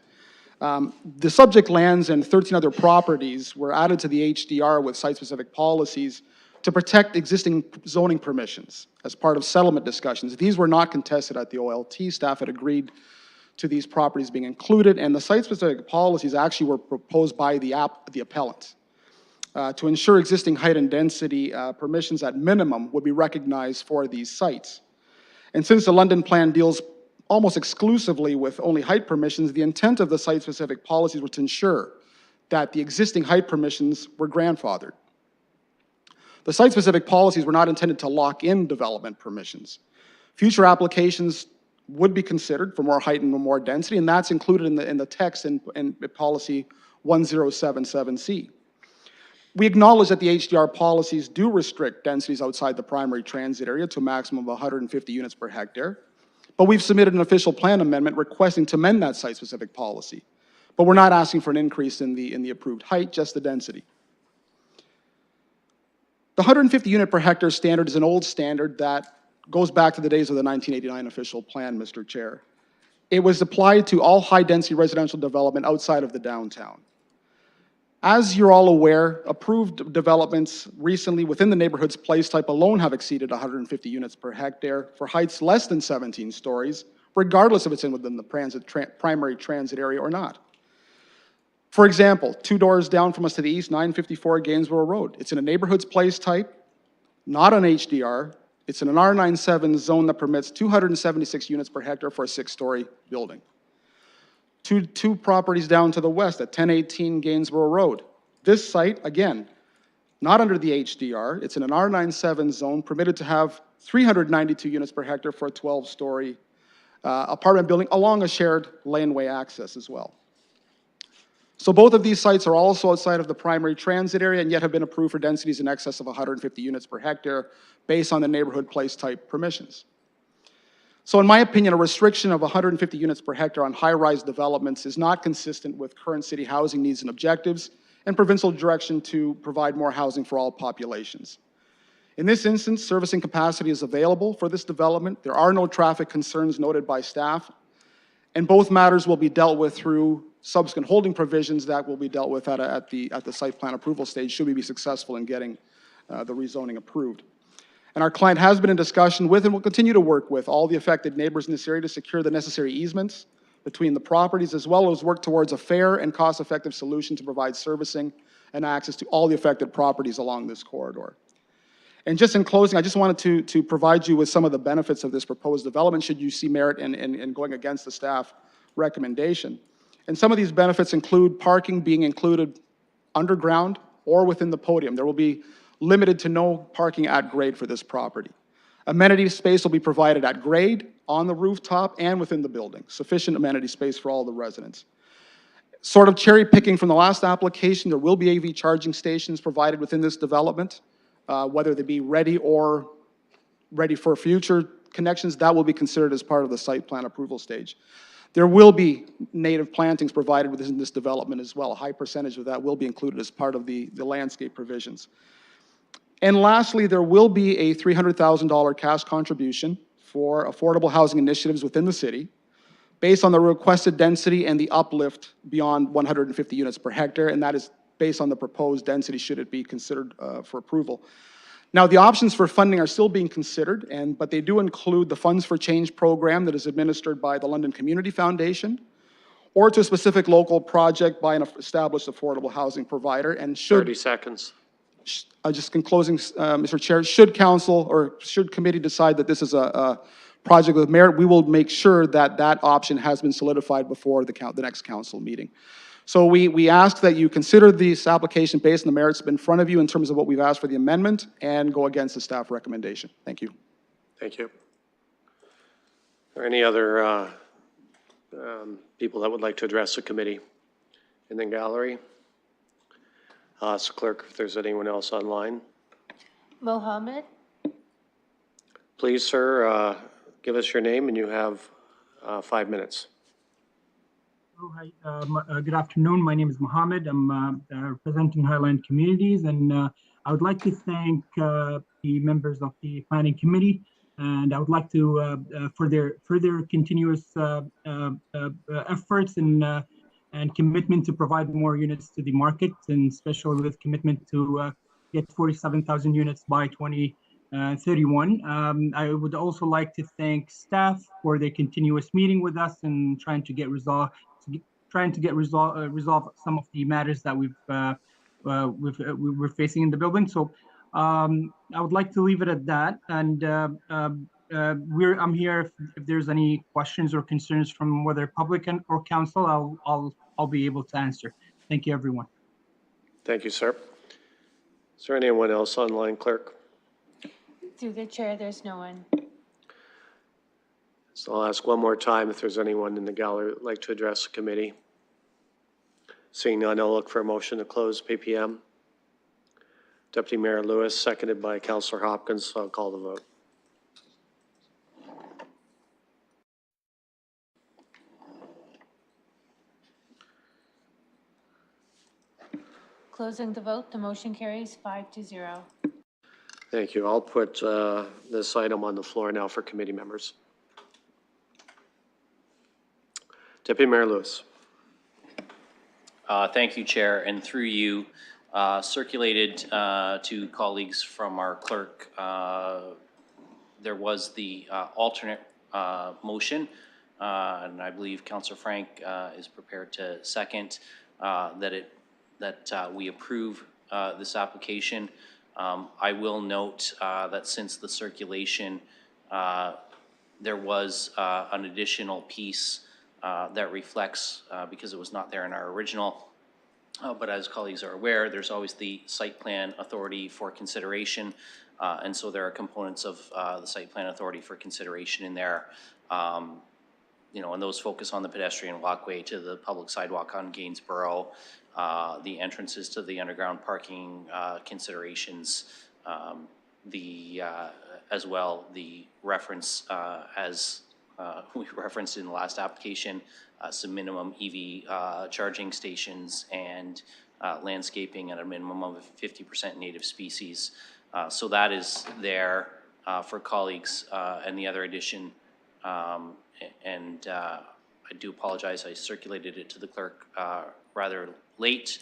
D: The subject lands and 13 other properties were added to the HDR with site-specific policies
O: to protect existing zoning permissions as part of settlement discussions. These were not contested at the OLT. Staff had agreed to these properties being included, and the site-specific policies actually were proposed by the appellant to ensure existing height and density permissions at minimum would be recognized for these sites. And since the London Plan deals almost exclusively with only height permissions, the intent of the site-specific policies was to ensure that the existing height permissions were grandfathered. The site-specific policies were not intended to lock in development permissions. Future applications would be considered for more height and more density, and that's included in the text in policy 1077C. We acknowledge that the HDR policies do restrict densities outside the primary transit area to a maximum of 150 units per hectare, but we've submitted an official plan amendment requesting to amend that site-specific policy. But we're not asking for an increase in the approved height, just the density. The 150 unit per hectare standard is an old standard that goes back to the days of the 1989 official plan, Mr. Chair. It was applied to all high-density residential development outside of the downtown. As you're all aware, approved developments recently within the neighborhood's place type alone have exceeded 150 units per hectare for heights less than 17 stories, regardless if it's within the primary transit area or not. For example, 2 doors down from us to the east, 954 Gainsborough Road. It's in a neighborhood's place type, not an HDR. It's in an R97 zone that permits 276 units per hectare for a 6-story building. Two properties down to the west at 1018 Gainsborough Road. This site, again, not under the HDR. It's in an R97 zone permitted to have 392 units per hectare for a 12-story apartment building along a shared laneway access as well. So both of these sites are also outside of the primary transit area and yet have been approved for densities in excess of 150 units per hectare based on the neighborhood place type permissions. So in my opinion, a restriction of 150 units per hectare on high-rise developments is not consistent with current city housing needs and objectives and provincial direction to provide more housing for all populations. In this instance, servicing capacity is available for this development. There are no traffic concerns noted by staff, and both matters will be dealt with through subsequent holding provisions that will be dealt with at the site plan approval stage should we be successful in getting the rezoning approved. And our client has been in discussion with and will continue to work with all the affected neighbors in this area to secure the necessary easements between the properties, as well as work towards a fair and cost-effective solution to provide servicing and access to all the affected properties along this corridor. And just in closing, I just wanted to provide you with some of the benefits of this proposed development should you see merit in going against the staff recommendation. And some of these benefits include parking being included underground or within the podium. There will be limited to no parking at grade for this property. Amenity space will be provided at grade, on the rooftop, and within the building. Sufficient amenity space for all the residents. Sort of cherry picking from the last application, there will be AV charging stations provided within this development, whether they be ready or ready for future connections. That will be considered as part of the site plan approval stage. There will be native plantings provided within this development as well. A high percentage of that will be included as part of the landscape provisions. And lastly, there will be a $300,000 cash contribution for affordable housing initiatives within the city based on the requested density and the uplift beyond 150 units per hectare, and that is based on the proposed density should it be considered for approval. Now, the options for funding are still being considered, but they do include the Funds for Change program that is administered by the London Community Foundation, or to a specific local project by an established affordable housing provider. And should
A: 30 seconds.
O: Just in closing, Mr. Chair, should council or should committee decide that this is a project with merit, we will make sure that that option has been solidified before the next council meeting. So we ask that you consider this application based on the merits in front of you in terms of what we've asked for the amendment and go against the staff recommendation. Thank you.
A: Thank you. Are any other people that would like to address the committee in the gallery? So clerk, if there's anyone else online.
F: Mohammed?
A: Please, sir, give us your name and you have 5 minutes.
P: Oh, hi. Good afternoon. My name is Mohammed. I'm representing Highland Communities, and I would like to thank the members of the Planning Committee, and I would like to for their continuous efforts and commitment to provide more units to the market, and especially with commitment to get 47,000 units by 2031. I would also like to thank staff for their continuous meeting with us and trying to get resolve some of the matters that we're facing in the building. So I would like to leave it at that. And I'm here if there's any questions or concerns from whether public or council, I'll be able to answer. Thank you, everyone.
A: Thank you, sir. Is there anyone else online, clerk?
F: Through the chair, there's no one.
A: So I'll ask one more time if there's anyone in the gallery who'd like to address the committee. Seeing none, I'll look for a motion to close PPM. Deputy Mayor Lewis, seconded by Councillor Hopkins, so I'll call the vote.
F: Closing the vote, the motion carries 5-0.
A: Thank you. I'll put this item on the floor now for committee members. Deputy Mayor Lewis.
H: Thank you, Chair, and through you, circulated to colleagues from our clerk, there was the alternate motion, and I believe Councillor Frank is prepared to second that we approve this application. I will note that since the circulation, there was an additional piece that reflects, because it was not there in our original, but as colleagues are aware, there's always the site plan authority for consideration, and so there are components of the site plan authority for consideration in there. You know, and those focus on the pedestrian walkway to the public sidewalk on Gainsborough, the entrances to the underground parking considerations, as well the reference as we referenced in the last application, some minimum EV charging stations and landscaping at a minimum of 50% native species. So that is there for colleagues, and the other addition, and I do apologize, I circulated it to the clerk rather late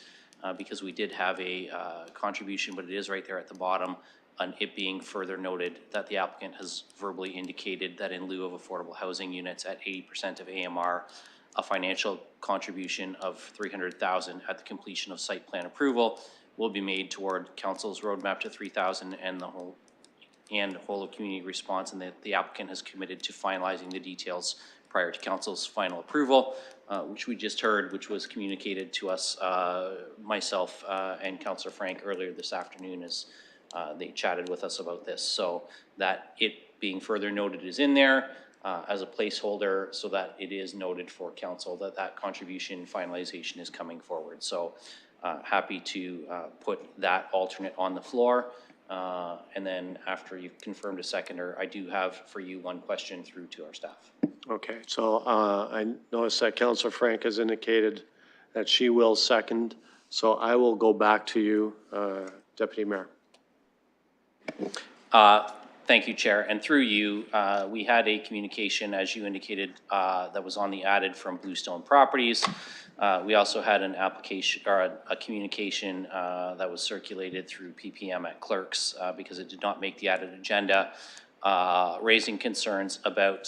H: because we did have a contribution, but it is right there at the bottom, on it being further noted that the applicant has verbally indicated that in lieu of affordable housing units at 80% of AMR, a financial contribution of $300,000 at the completion of site plan approval will be made toward council's roadmap to 3,000 and the whole of community response, and that the applicant has committed to finalizing the details prior to council's final approval, which we just heard, which was communicated to us, myself and Councillor Frank earlier this afternoon as they chatted with us about this. So that it being further noted is in there as a placeholder, so that it is noted for council that that contribution finalization is coming forward. So happy to put that alternate on the floor. And then after you've confirmed a seconder, I do have for you one question through to our staff.
A: Okay, so I noticed that Councillor Frank has indicated that she will second. So I will go back to you, Deputy Mayor.
H: Thank you, Chair. And through you, we had a communication, as you indicated, that was on the added from Bluestone Properties. We also had an application or a communication that was circulated through PPM at clerks because it did not make the added agenda, raising concerns about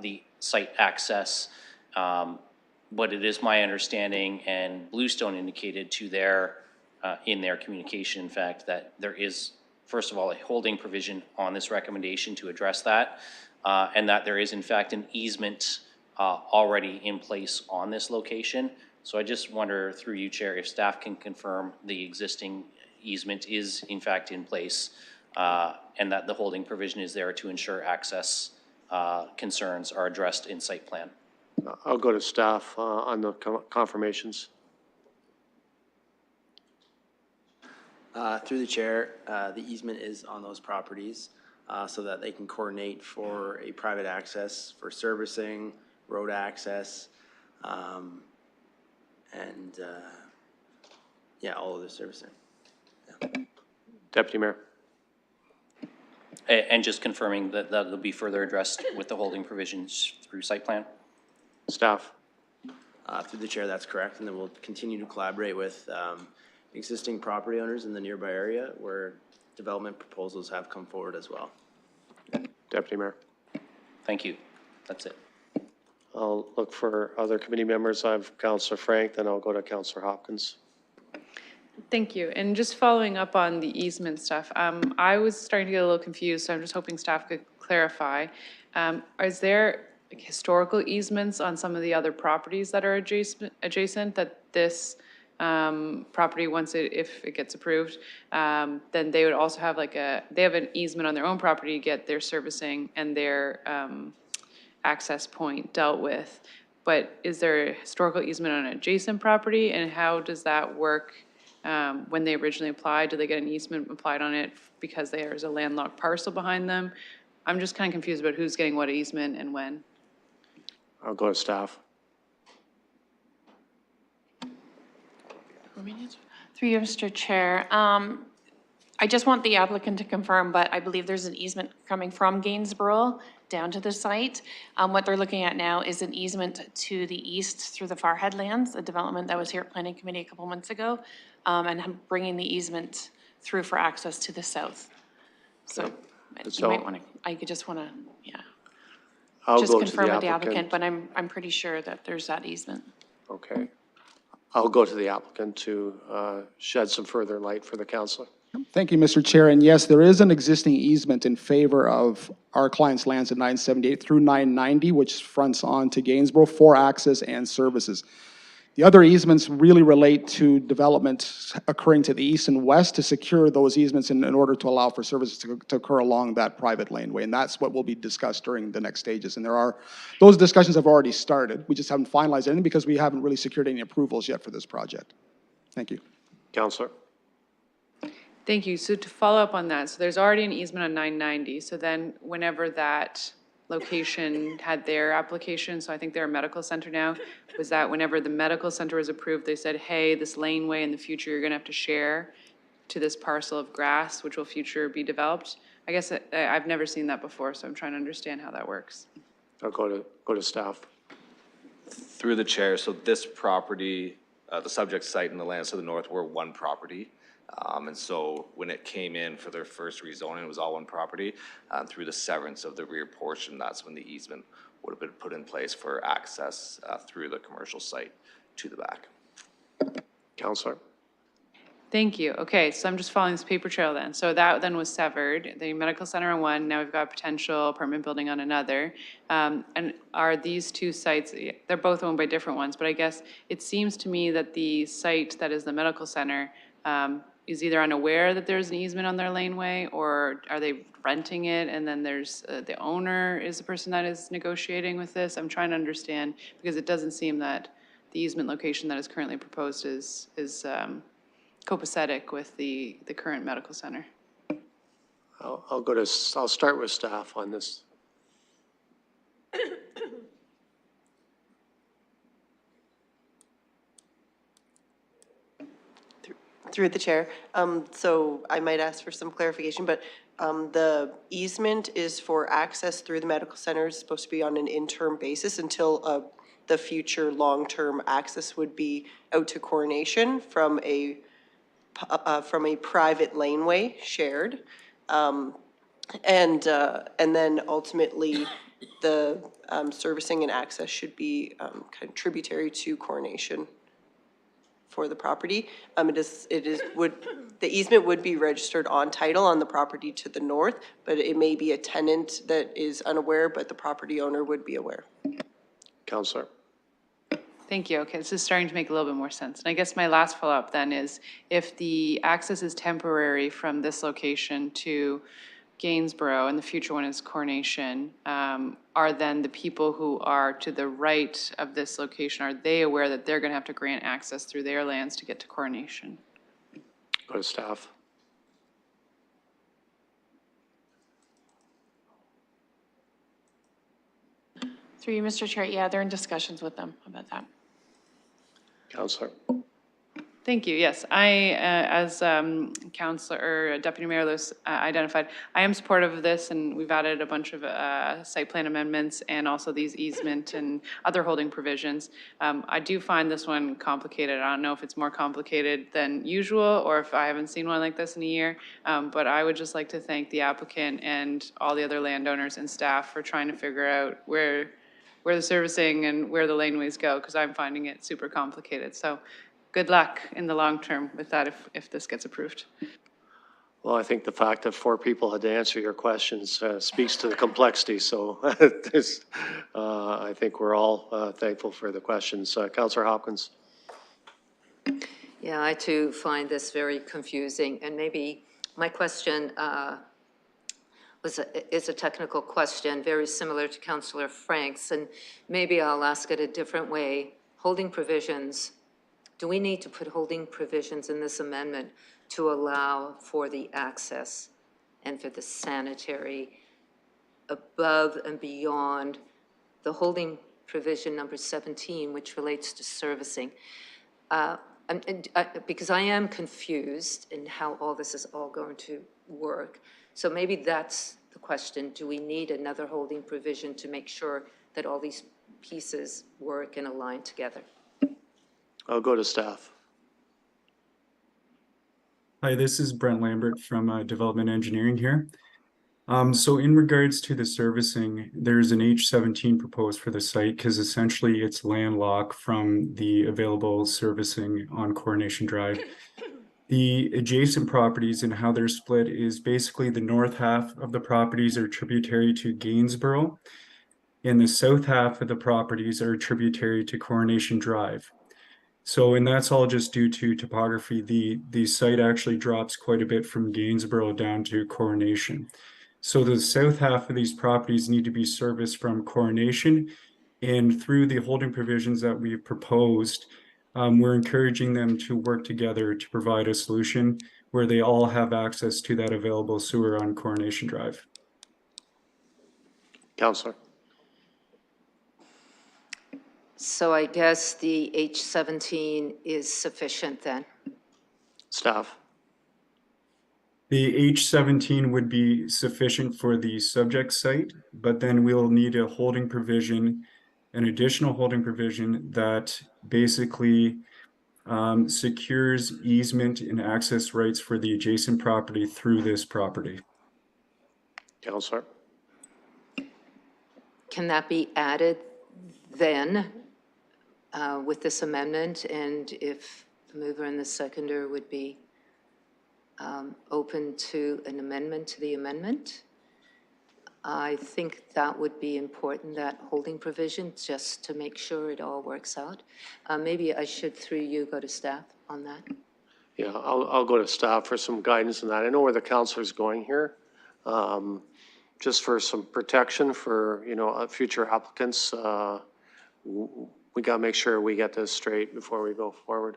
H: the site access. But it is my understanding, and Bluestone indicated to their in their communication, in fact, that there is, first of all, a holding provision on this recommendation to address that, and that there is in fact an easement already in place on this location. So I just wonder through you, Chair, if staff can confirm the existing easement is in fact in place, and that the holding provision is there to ensure access concerns are addressed in site plan.
A: I'll go to staff on the confirmations.
Q: Through the chair, the easement is on those properties so that they can coordinate for a private access for servicing, road access, and yeah, all of the servicing. Yeah.
A: Deputy Mayor.
H: And just confirming that that'll be further addressed with the holding provisions through site plan.
A: Staff.
Q: Through the chair, that's correct, and then we'll continue to collaborate with existing property owners in the nearby area where development proposals have come forward as well.
A: Deputy Mayor.
H: Thank you. That's it.
A: I'll look for other committee members. I have Councillor Frank, then I'll go to Councillor Hopkins.
C: Thank you. And just following up on the easement stuff, I was starting to get a little confused, so I'm just hoping staff could clarify. Is there like historical easements on some of the other properties that are adjacent that this property, if it gets approved, then they would also have they have an easement on their own property to get their servicing and their access point dealt with. But is there a historical easement on an adjacent property, and how does that work? When they originally applied, do they get an easement applied on it because there's a landlocked parcel behind them? I'm just kind of confused about who's getting what easement and when.
A: I'll go to staff.
R: Through you, Mr. Chair. I just want the applicant to confirm, but I believe there's an easement coming from Gainsborough down to the site. What they're looking at now is an easement to the east through the Far Headlands, a development that was here at Planning Committee a couple months ago, and I'm bringing the easement through for access to the south. So you might want to, I just want to, yeah.
A: I'll
R: Just
A: go to
R: confirm
A: the
R: with the
A: applicant.
R: applicant, but I'm pretty sure that there's that easement.
A: Okay. I'll go to the applicant to shed some further light for the councillor.
O: Thank you, Mr. Chair. And yes, there is an existing easement in favor of our client's lands at 978 through 990, which fronts on to Gainsborough for access and services. The other easements really relate to development occurring to the east and west to secure those easements in order to allow for services to occur along that private laneway. And that's what will be discussed during the next stages. And those discussions have already started. We just haven't finalized anything because we haven't really secured any approvals yet for this project. Thank you.
A: Councillor.
C: Thank you. So to follow up on that, so there's already an easement on 990. So then whenever that location had their application, so I think they're a medical center now, was that whenever the medical center was approved, they said, hey, this laneway in the future, you're gonna have to share to this parcel of grass, which will future be developed? I guess I've never seen that before, so I'm trying to understand how that works.
A: I'll go to staff.
S: Through the chair, so this property, the subject site and the lands to the north were one property. And so when it came in for their first rezoning, it was all one property. Through the severance of the rear portion, that's when the easement would have been put in place for access through the commercial site to the back.
A: Councillor.
C: Thank you. Okay, so I'm just following this paper trail then. So that then was severed, the medical center on one, now we've got a potential apartment building on another. And are these two sites, they're both owned by different ones, but I guess it seems to me that the site that is the medical center is either unaware that there's an easement on their laneway, or are they renting it, and then there's, the owner is the person that is negotiating with this? I'm trying to understand, because it doesn't seem that the easement location that is currently proposed is copacetic with the current medical center.
A: I'll start with staff on this.
T: Through the chair. So I might ask for some clarification, but the easement is for access through the medical center. It's supposed to be on an interim basis until the future long-term access would be out to Coronation from a private laneway shared. And then ultimately the servicing and access should be kind of tributary to Coronation for the property. The easement would be registered on title on the property to the north, but it may be a tenant that is unaware, but the property owner would be aware.
A: Councillor.
C: Thank you. Okay, this is starting to make a little bit more sense. And I guess my last follow-up then is, if the access is temporary from this location to Gainsborough and the future one is Coronation, are then the people who are to the right of this location, are they aware that they're going to have to grant access through their lands to get to Coronation?
A: Go to staff.
R: Through you, Mr. Chair, yeah, they're in discussions with them about that.
A: Councillor.
C: Thank you. Yes, as Councillor or Deputy Mayor Lewis identified, I am supportive of this, and we've added a bunch of site plan amendments and also these easement and other holding provisions. I do find this one complicated. I don't know if it's more complicated than usual or if I haven't seen one like this in a year, but I would just like to thank the applicant and all the other landowners and staff for trying to figure out where the servicing and where the laneways go, because I'm finding it super complicated. So good luck in the long term with that if this gets approved.
A: Well, I think the fact that 4 people had to answer your questions speaks to the complexity. So I think we're all thankful for the questions. Councillor Hopkins.
B: Yeah, I too find this very confusing, and maybe my question is a technical question, very similar to Councillor Frank's, and maybe I'll ask it a different way. Holding provisions. Do we need to put holding provisions in this amendment to allow for the access and for the sanitary above and beyond the holding provision number 17, which relates to servicing? Because I am confused in how all this is all going to work. So maybe that's the question. Do we need another holding provision to make sure that all these pieces work and align together?
A: I'll go to staff.
U: Hi, this is Brent Lambert from Development Engineering here. So in regards to the servicing, there's an H17 proposed for the site because essentially it's landlocked from the available servicing on Coronation Drive. The adjacent properties and how they're split is basically the north half of the properties are tributary to Gainsborough, and the south half of the properties are tributary to Coronation Drive. So, and that's all just due to topography. The site actually drops quite a bit from Gainsborough down to Coronation. So the south half of these properties need to be serviced from Coronation, and through the holding provisions that we've proposed, we're encouraging them to work together to provide a solution where they all have access to that available sewer on Coronation Drive.
A: Councillor.
B: So I guess the H17 is sufficient then?
A: Staff.
U: The H17 would be sufficient for the subject site, but then we'll need a holding provision, an additional holding provision that basically secures easement and access rights for the adjacent property through this property.
A: Councillor.
B: Can that be added then with this amendment? And if the mover and the seconder would be open to an amendment to the amendment, I think that would be important, that holding provision, just to make sure it all works out. Maybe I should, through you, go to staff on that.
A: Yeah, I'll go to staff for some guidance on that. I know where the councillor's going here. Just for some protection for, future applicants, we got to make sure we get this straight before we go forward.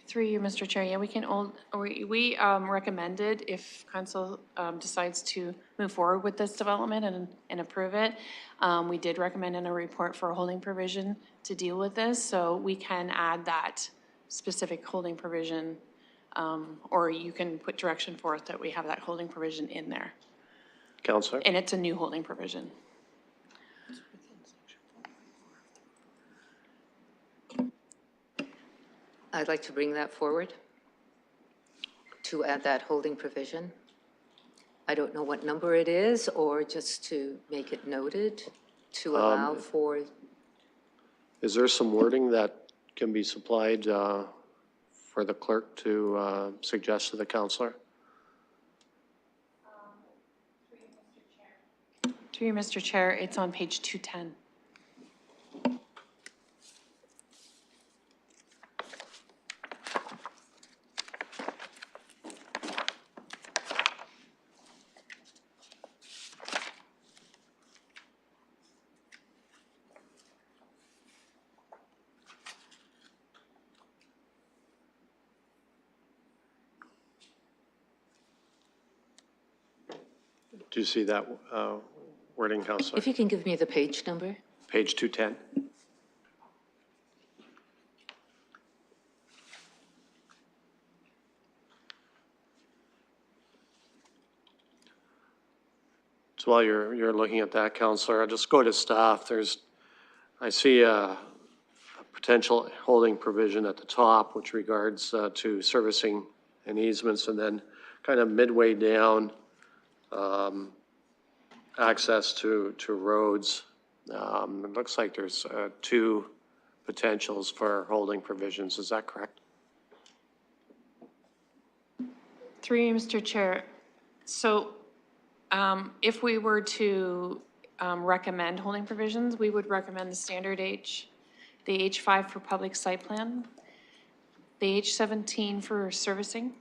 R: Through you, Mr. Chair, yeah, we recommended if council decides to move forward with this development and approve it, we did recommend in a report for a holding provision to deal with this, so we can add that specific holding provision, or you can put direction forth that we have that holding provision in there.
A: Councillor.
R: And it's a new holding provision.
B: I'd like to bring that forward, to add that holding provision. I don't know what number it is, or just to make it noted, to allow for.
A: Is there some wording that can be supplied for the clerk to suggest to the councillor?
R: Through you, Mr. Chair, it's on page 210.
A: Do you see that wording, councillor?
B: If you can give me the page number.
A: Page 210. So while you're looking at that, Counselor, I'll just go to staff. I see a potential holding provision at the top, which regards to servicing and easements, and then kind of midway down, access to roads. It looks like there's two potentials for holding provisions. Is that correct?
R: Through you, Mr. Chair. So if we were to recommend holding provisions, we would recommend the standard H, the H5 for public site plan, the H17 for servicing,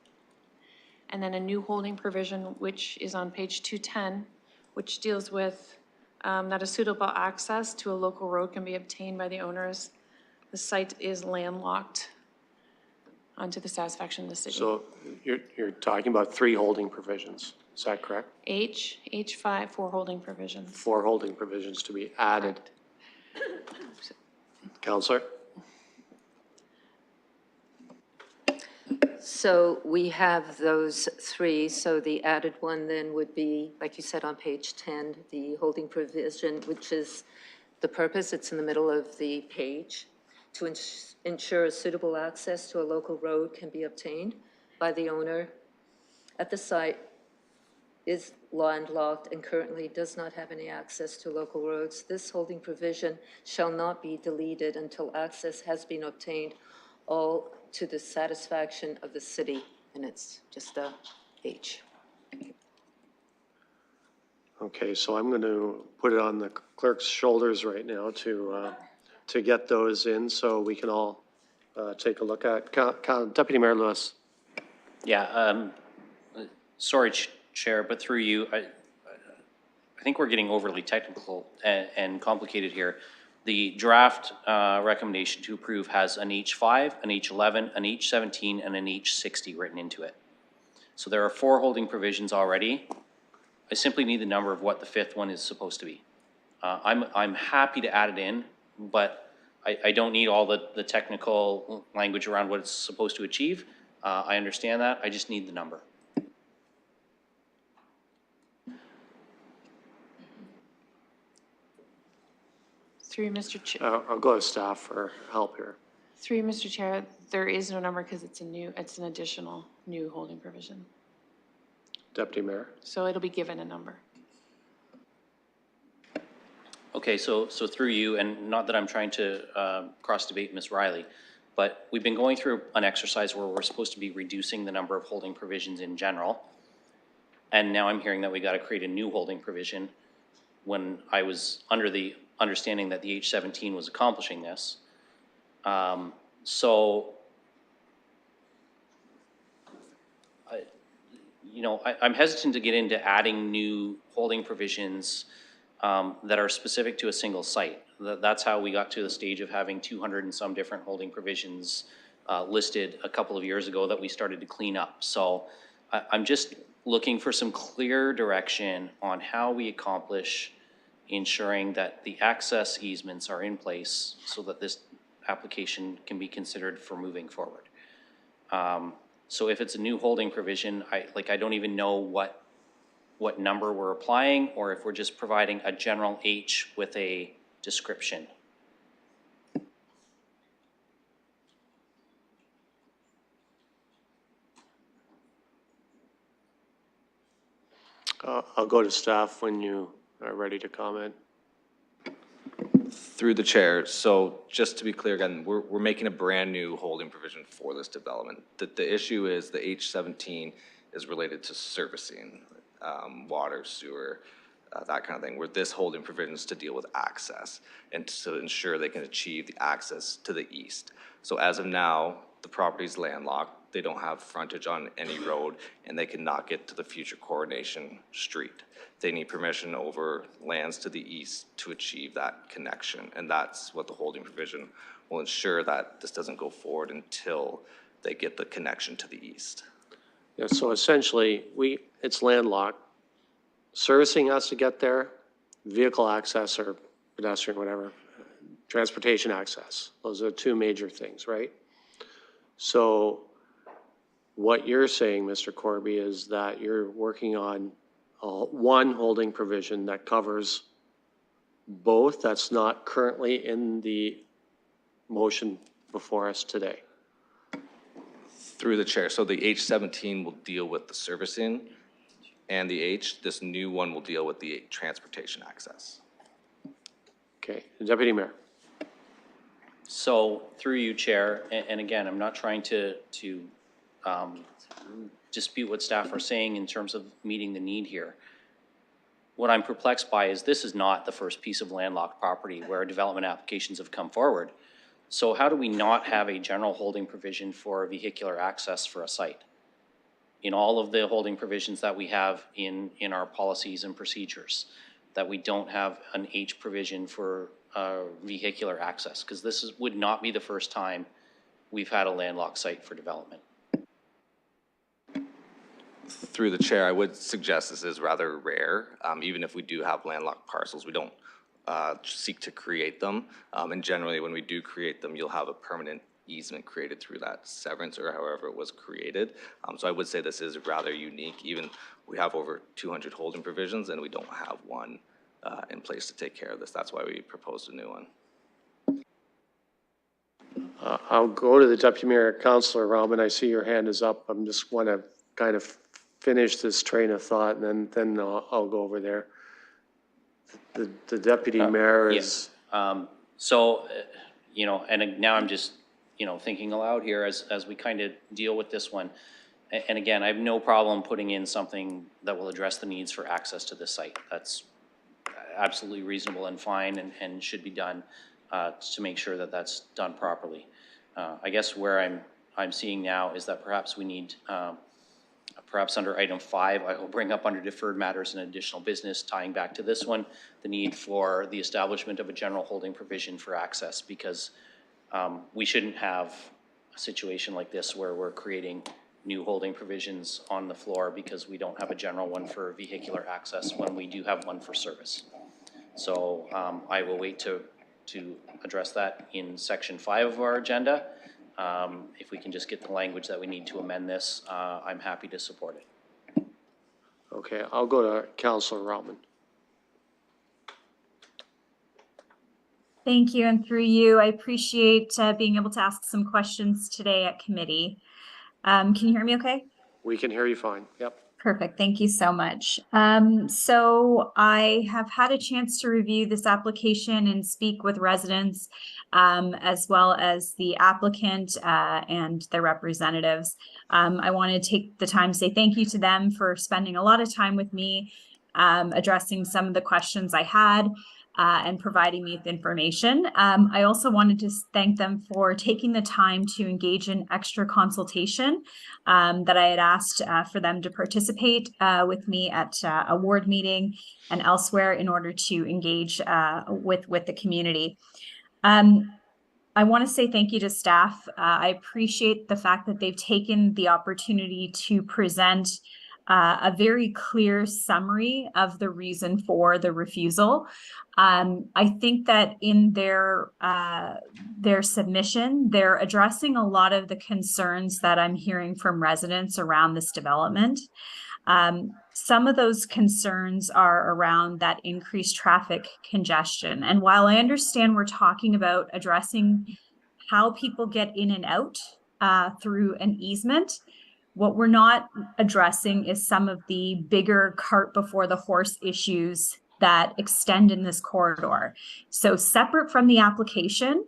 R: and then a new holding provision, which is on page 210, which deals with that a suitable access to a local road can be obtained by the owners. The site is landlocked onto the satisfaction of the city.
A: So you're talking about three holding provisions. Is that correct?
R: H5 for holding provisions.
A: 4 holding provisions to be added. Counselor?
B: So we have those 3, so the added one then would be, like you said on page 10, the holding provision, which is the purpose, it's in the middle of the page, to ensure suitable access to a local road can be obtained by the owner at the site is landlocked and currently does not have any access to local roads. This holding provision shall not be deleted until access has been obtained, all to the satisfaction of the city, and it's just a H.
A: Okay, so I'm going to put it on the clerk's shoulders right now to get those in so we can all take a look at. Deputy Mayor Lewis.
H: Yeah, sorry, Chair, but through you, I think we're getting overly technical and complicated here. The draft recommendation to approve has an H5, an H11, an H17, and an H60 written into it. So there are 4 holding provisions already. I simply need the number of what the 5th one is supposed to be. I'm happy to add it in, but I don't need all the technical language around what it's supposed to achieve. I understand that. I just need the number.
R: Through Mr. Chair.
A: I'll go to staff for help here.
R: Through Mr. Chair, there is no number because it's an additional new holding provision.
A: Deputy Mayor.
R: So it'll be given a number.
H: Okay, so through you, and not that I'm trying to cross-debate Ms. Riley, but we've been going through an exercise where we're supposed to be reducing the number of holding provisions in general. And now I'm hearing that we got to create a new holding provision when I was under the understanding that the H17 was accomplishing this. I'm hesitant to get into adding new holding provisions that are specific to a single site. That's how we got to the stage of having 200 and some different holding provisions listed a couple of years ago that we started to clean up. So I'm just looking for some clear direction on how we accomplish ensuring that the access easements are in place so that this application can be considered for moving forward. So if it's a new holding provision, I don't even know what number we're applying, or if we're just providing a general H with a description.
A: I'll go to staff when you are ready to comment.
S: Through the chair, so just to be clear again, we're making a brand new holding provision for this development. The issue is the H17 is related to servicing, water, sewer, that kind of thing, where this holding provision is to deal with access and to ensure they can achieve the access to the east. So as of now, the property's landlocked. They don't have frontage on any road, and they cannot get to the future Coronation Street. They need permission over lands to the east to achieve that connection, and that's what the holding provision will ensure, that this doesn't go forward until they get the connection to the east.
A: Yeah, so essentially, it's landlocked. Servicing has to get there, vehicle access or pedestrian, whatever, transportation access. Those are the 2 major things, right? So what you're saying, Mr. Corby, is that you're working on one holding provision that covers both. That's not currently in the motion before us today.
S: Through the chair, so the H17 will deal with the servicing and the H. This new one will deal with the transportation access.
A: Okay, Deputy Mayor.
H: So through you, Chair, and again, I'm not trying to dispute what staff are saying in terms of meeting the need here. What I'm perplexed by is this is not the first piece of landlocked property where development applications have come forward. So how do we not have a general holding provision for vehicular access for a site? In all of the holding provisions that we have in our policies and procedures, that we don't have an H provision for vehicular access, because would not be the first time we've had a landlocked site for development.
S: Through the chair, I would suggest this is rather rare. Even if we do have landlocked parcels, we don't seek to create them. And generally, when we do create them, you'll have a permanent easement created through that severance or however it was created. So I would say this is rather unique. Even we have over 200 holding provisions and we don't have one in place to take care of this. That's why we proposed a new one.
A: I'll go to the Deputy Mayor. Councillor Rahman, I see your hand is up. I'm just want to kind of finish this train of thought, and then I'll go over there. The Deputy Mayor is...
H: You know, and now I'm just, you know, thinking aloud here as we kind of deal with this one. And again, I have no problem putting in something that will address the needs for access to this site. That's absolutely reasonable and fine and should be done to make sure that that's done properly. I guess where I'm seeing now is that perhaps we need, perhaps under item 5, I will bring up under deferred matters and additional business, tying back to this one, the need for the establishment of a general holding provision for access, because we shouldn't have a situation like this where we're creating new holding provisions on the floor because we don't have a general one for vehicular access when we do have one for service. So I will wait to address that in section 5 of our agenda. If we can just get the language that we need to amend this, I'm happy to support it.
A: Okay, I'll go to Councillor Rahman.
E: Thank you, and through you, I appreciate being able to ask some questions today at committee. Can you hear me okay?
A: We can hear you fine, yep.
E: Perfect, thank you so much. So I have had a chance to review this application and speak with residents, as well as the applicant and their representatives. I want to take the time to say thank you to them for spending a lot of time with me, addressing some of the questions I had, and providing me with information. I also wanted to thank them for taking the time to engage in extra consultation that I had asked for them to participate with me at a ward meeting and elsewhere in order to engage with the community. I want to say thank you to staff. I appreciate the fact that they've taken the opportunity to present a very clear summary of the reason for the refusal. I think that in their submission, they're addressing a lot of the concerns that I'm hearing from residents around this development. Some of those concerns are around that increased traffic congestion. And while I understand we're talking about addressing how people get in and out through an easement, what we're not addressing is some of the bigger cart before the horse issues that extend in this corridor. So separate from the application,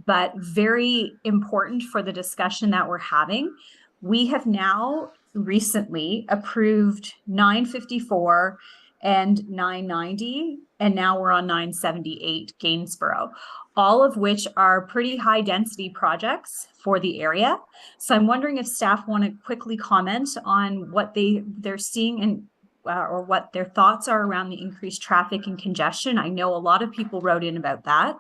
E: but very important for the discussion that we're having, we have now recently approved 954 and 990, and now we're on 978 Gainsborough, all of which are pretty high density projects for the area. So I'm wondering if staff want to quickly comment on what they're seeing and or what their thoughts are around the increased traffic and congestion. I know a lot of people wrote in about that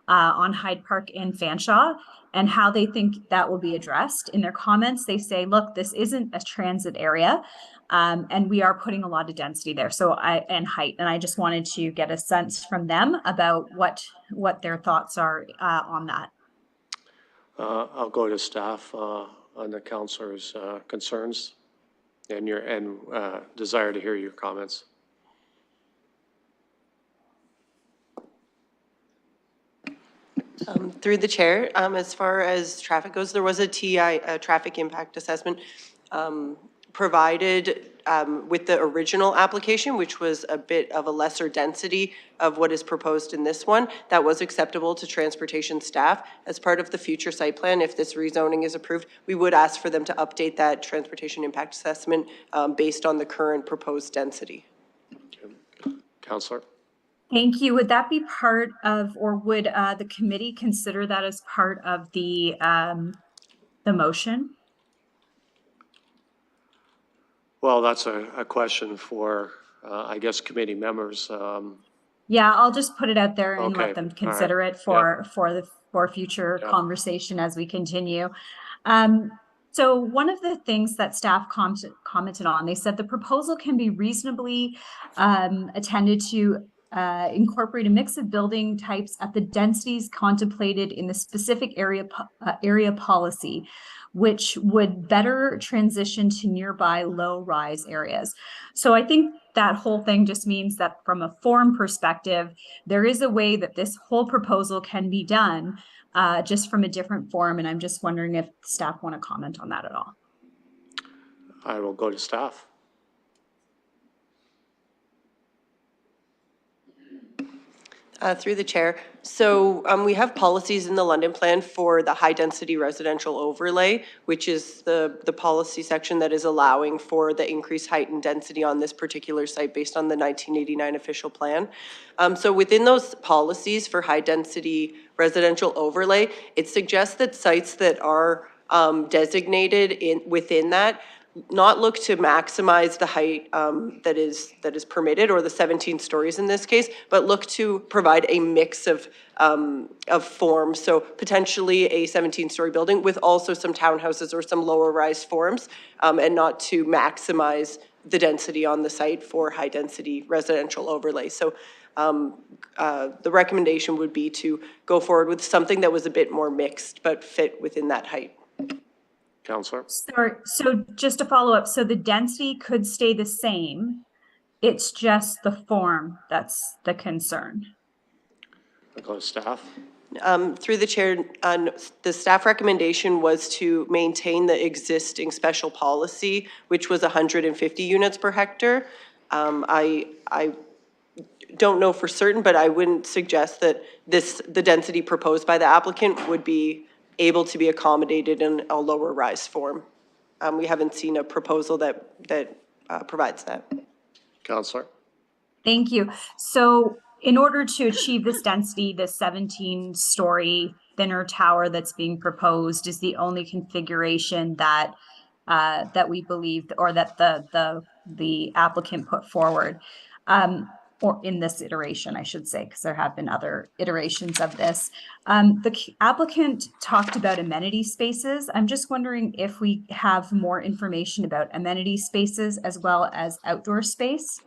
E: on Hyde Park and Fanshawe, and how they think that will be addressed. In their comments, they say, look, this isn't a transit area, and we are putting a lot of density there, and height. And I just wanted to get a sense from them about what their thoughts are on that.
A: I'll go to staff on the councillor's concerns and your desire to hear your comments.
T: Through the chair, as far as traffic goes, there was a TI, a traffic impact assessment provided with the original application, which was a bit of a lesser density of what is proposed in this one. That was acceptable to transportation staff. As part of the future site plan, if this rezoning is approved, we would ask for them to update that transportation impact assessment based on the current proposed density.
A: Counselor?
E: Thank you. Would that be part of, or would the committee consider that as part of the motion?
A: Well, that's a question for, I guess, committee members.
E: Yeah, I'll just put it out there and
A: Okay,
E: let them
A: all right.
E: consider it for future
A: Yep.
E: conversation as we continue. So one of the things that staff commented on, they said the proposal can be reasonably attended to incorporate a mix of building types at the densities contemplated in the specific area policy, which would better transition to nearby low-rise areas. So I think that whole thing just means that from a form perspective, there is a way that this whole proposal can be done just from a different form. And I'm just wondering if staff want to comment on that at all.
A: I will go to staff.
T: Through the chair. So we have policies in the London plan for the high density residential overlay, which is the policy section that is allowing for the increased height and density on this particular site based on the 1989 official plan. So within those policies for high density residential overlay, it suggests that sites that are designated within that not look to maximize the height that is permitted, or the 17 stories in this case, but look to provide a mix of forms. So potentially a 17-story building with also some townhouses or some lower rise forms, and not to maximize the density on the site for high density residential overlay. So the recommendation would be to go forward with something that was a bit more mixed, but fit within that height.
A: Counselor?
E: Sorry, so just to follow up, so the density could stay the same. It's just the form that's the concern.
A: I'll go to staff.
T: Through the chair, the staff recommendation was to maintain the existing special policy, which was 150 units per hectare. I don't know for certain, but I wouldn't suggest that the density proposed by the applicant would be able to be accommodated in a lower rise form. We haven't seen a proposal that provides that.
A: Counselor?
E: Thank you. So in order to achieve this density, the 17-story thinner tower that's being proposed is the only configuration that that we believe, or that the applicant put forward. Or in this iteration, I should say, because there have been other iterations of this. The applicant talked about amenity spaces. I'm just wondering if we have more information about amenity spaces as well as outdoor space.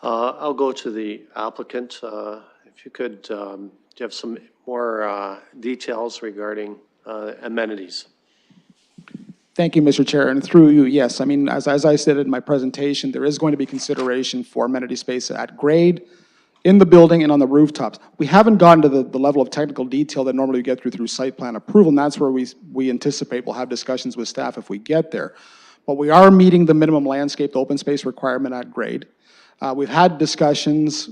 A: I'll go to the applicant. If you could, do you have some more details regarding amenities?
O: Thank you, Mr. Chair, and through you, yes. I mean, as I said in my presentation, there is going to be consideration for amenity space at grade, in the building, and on the rooftops. We haven't gotten to the level of technical detail that normally we get through site plan approval, and that's where we anticipate we'll have discussions with staff if we get there. But we are meeting the minimum landscaped open space requirement at grade. We've had discussions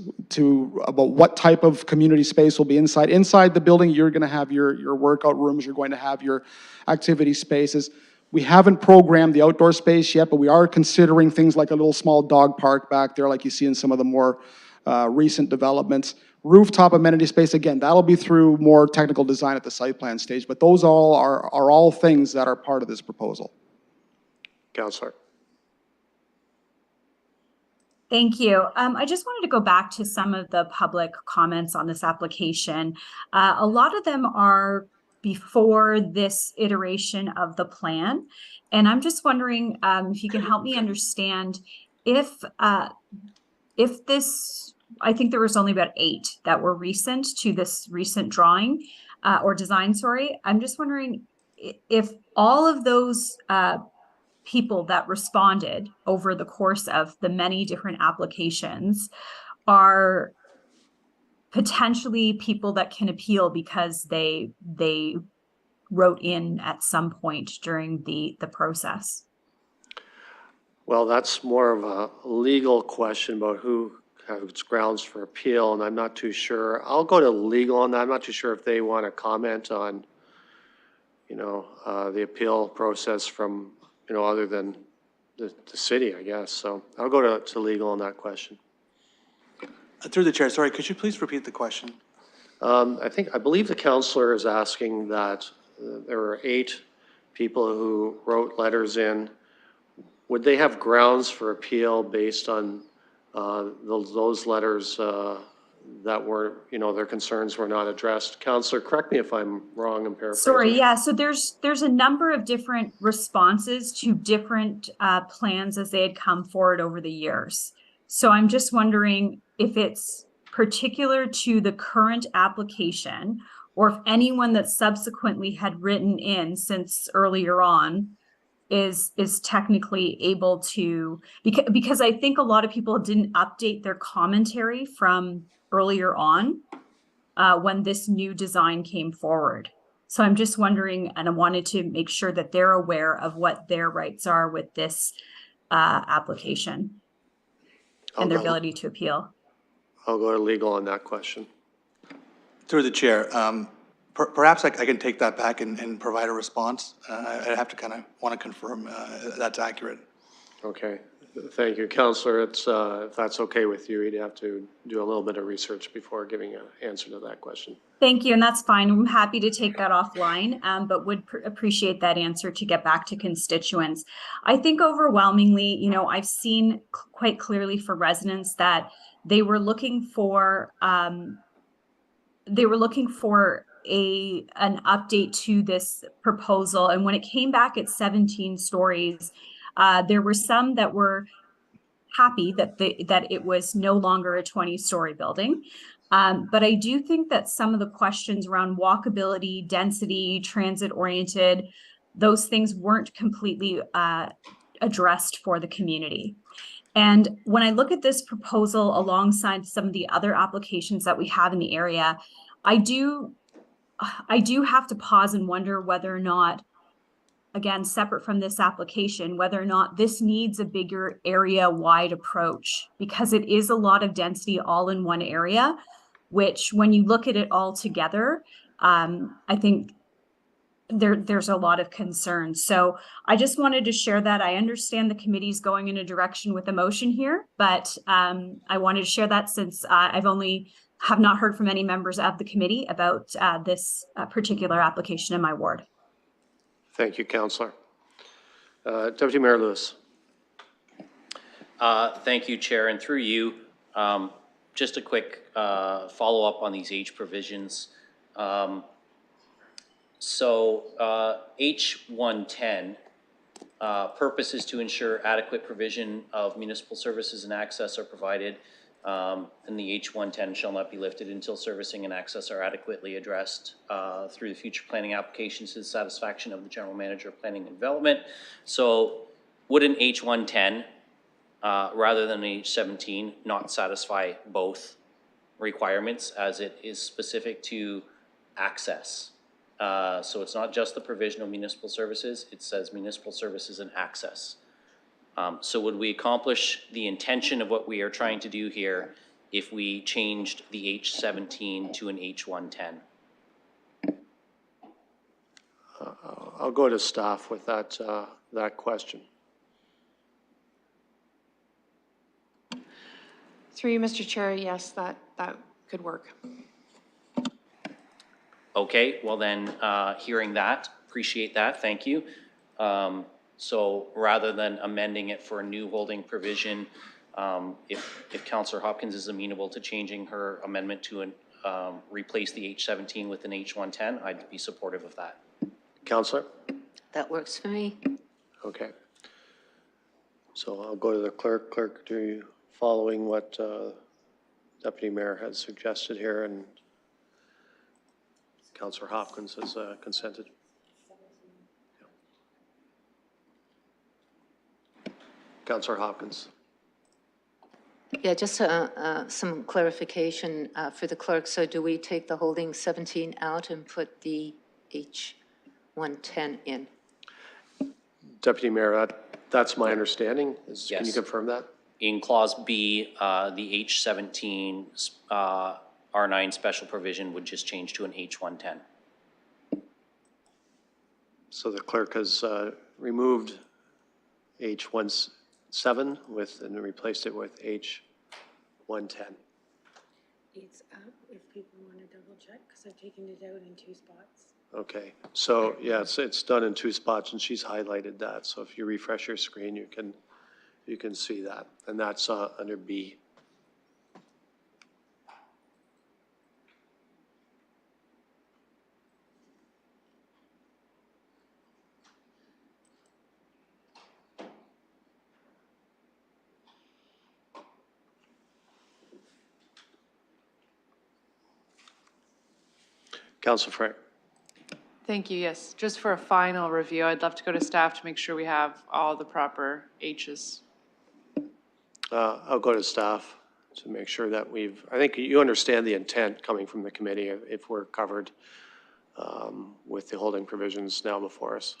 O: about what type of community space will be inside. Inside the building, you're going to have your workout rooms, you're going to have your activity spaces. We haven't programmed the outdoor space yet, but we are considering things like a little small dog park back there, like you see in some of the more recent developments. Rooftop amenity space, again, that'll be through more technical design at the site plan stage, but those all are all things that are part of this proposal.
A: Counselor?
E: Thank you. I just wanted to go back to some of the public comments on this application. A lot of them are before this iteration of the plan. And I'm just wondering if you can help me understand if this, I think there was only about 8 that were recent to this recent drawing or design, sorry. I'm just wondering if all of those people that responded over the course of the many different applications are potentially people that can appeal because they wrote in at some point during the process?
A: Well, that's more of a legal question about who has grounds for appeal, and I'm not too sure. I'll go to legal on that. I'm not too sure if they want to comment on, the appeal process from, other than the city, I guess. So I'll go to legal on that question.
G: Through the chair, sorry, could you please repeat the question?
A: I believe the counselor is asking that there were 8 people who wrote letters in. Would they have grounds for appeal based on those letters that were, their concerns were not addressed? Counselor, correct me if I'm wrong in paraphrasing.
E: Sorry, yeah. So there's a number of different responses to different plans as they had come forward over the years. So I'm just wondering if it's particular to the current application, or if anyone that subsequently had written in since earlier on is technically able to, because I think a lot of people didn't update their commentary from earlier on when this new design came forward. So I'm just wondering, and I wanted to make sure that they're aware of what their rights are with this application and their ability to appeal.
A: I'll go to legal on that question.
G: Through the chair, perhaps I can take that back and provide a response. I have to kind of want to confirm that's accurate.
A: Okay, thank you. Counselor, it's, if that's okay with you, you'd have to do a little bit of research before giving an answer to that question.
E: Thank you, and that's fine. I'm happy to take that offline, but would appreciate that answer to get back to constituents. I think overwhelmingly, I've seen quite clearly for residents that they were looking for an update to this proposal. And when it came back at 17 stories, there were some that were happy that it was no longer a 20-story building. But I do think that some of the questions around walkability, density, transit-oriented, those things weren't completely addressed for the community. And when I look at this proposal alongside some of the other applications that we have in the area, I do have to pause and wonder whether or not, again, separate from this application, whether or not this needs a bigger area-wide approach, because it is a lot of density all in one area, which when you look at it all together, I think there's a lot of concern. So I just wanted to share that. I understand the committee's going in a direction with emotion here, but I wanted to share that since have not heard from any members of the committee about this particular application in my ward.
A: Thank you, Councillor. Deputy Mayor Lewis.
H: Thank you, Chair, and through you, just a quick follow-up on these age provisions. H110 purpose is to ensure adequate provision of municipal services and access are provided, and the H110 shall not be lifted until servicing and access are adequately addressed through the future planning applications to the satisfaction of the General Manager of Planning and Development. So would an H110 rather than an H17 not satisfy both requirements, as it is specific to access? So it's not just the provision of municipal services, it says municipal services and access. So would we accomplish the intention of what we are trying to do here if we changed the H17 to an H110?
A: I'll go to staff with that question.
R: Through you, Mr. Chair, yes, that could work.
H: Okay, well then, hearing that, appreciate that, thank you. So rather than amending it for a new holding provision, if Councillor Hopkins is amenable to changing her amendment to replace the H17 with an H110, I'd be supportive of that.
A: Councillor?
B: That works for me.
A: Okay. So I'll go to the clerk. Clerk, do you following what Deputy Mayor has suggested here, and Councillor Hopkins has consented? Councillor Hopkins.
B: Yeah, just some clarification for the clerk. So do we take the holding 17 out and put the H110 in?
A: Deputy Mayor, that's my understanding. Can you
H: Yes.
A: confirm that?
H: In Clause B, the H17 R9 special provision would just change to an H110.
A: So the clerk has removed H17 and replaced it with H110.
I: It's up if people want to double check, because I've taken it out in 2 spots.
A: Okay, so yes, it's done in 2 spots and she's highlighted that. So if you refresh your screen, you can see that. And that's under B. Councilor Frank.
C: Thank you, yes. Just for a final review, I'd love to go to staff to make sure we have all the proper H's.
A: I'll go to staff to make sure that I think you understand the intent coming from the committee if we're covered with the holding provisions now before us.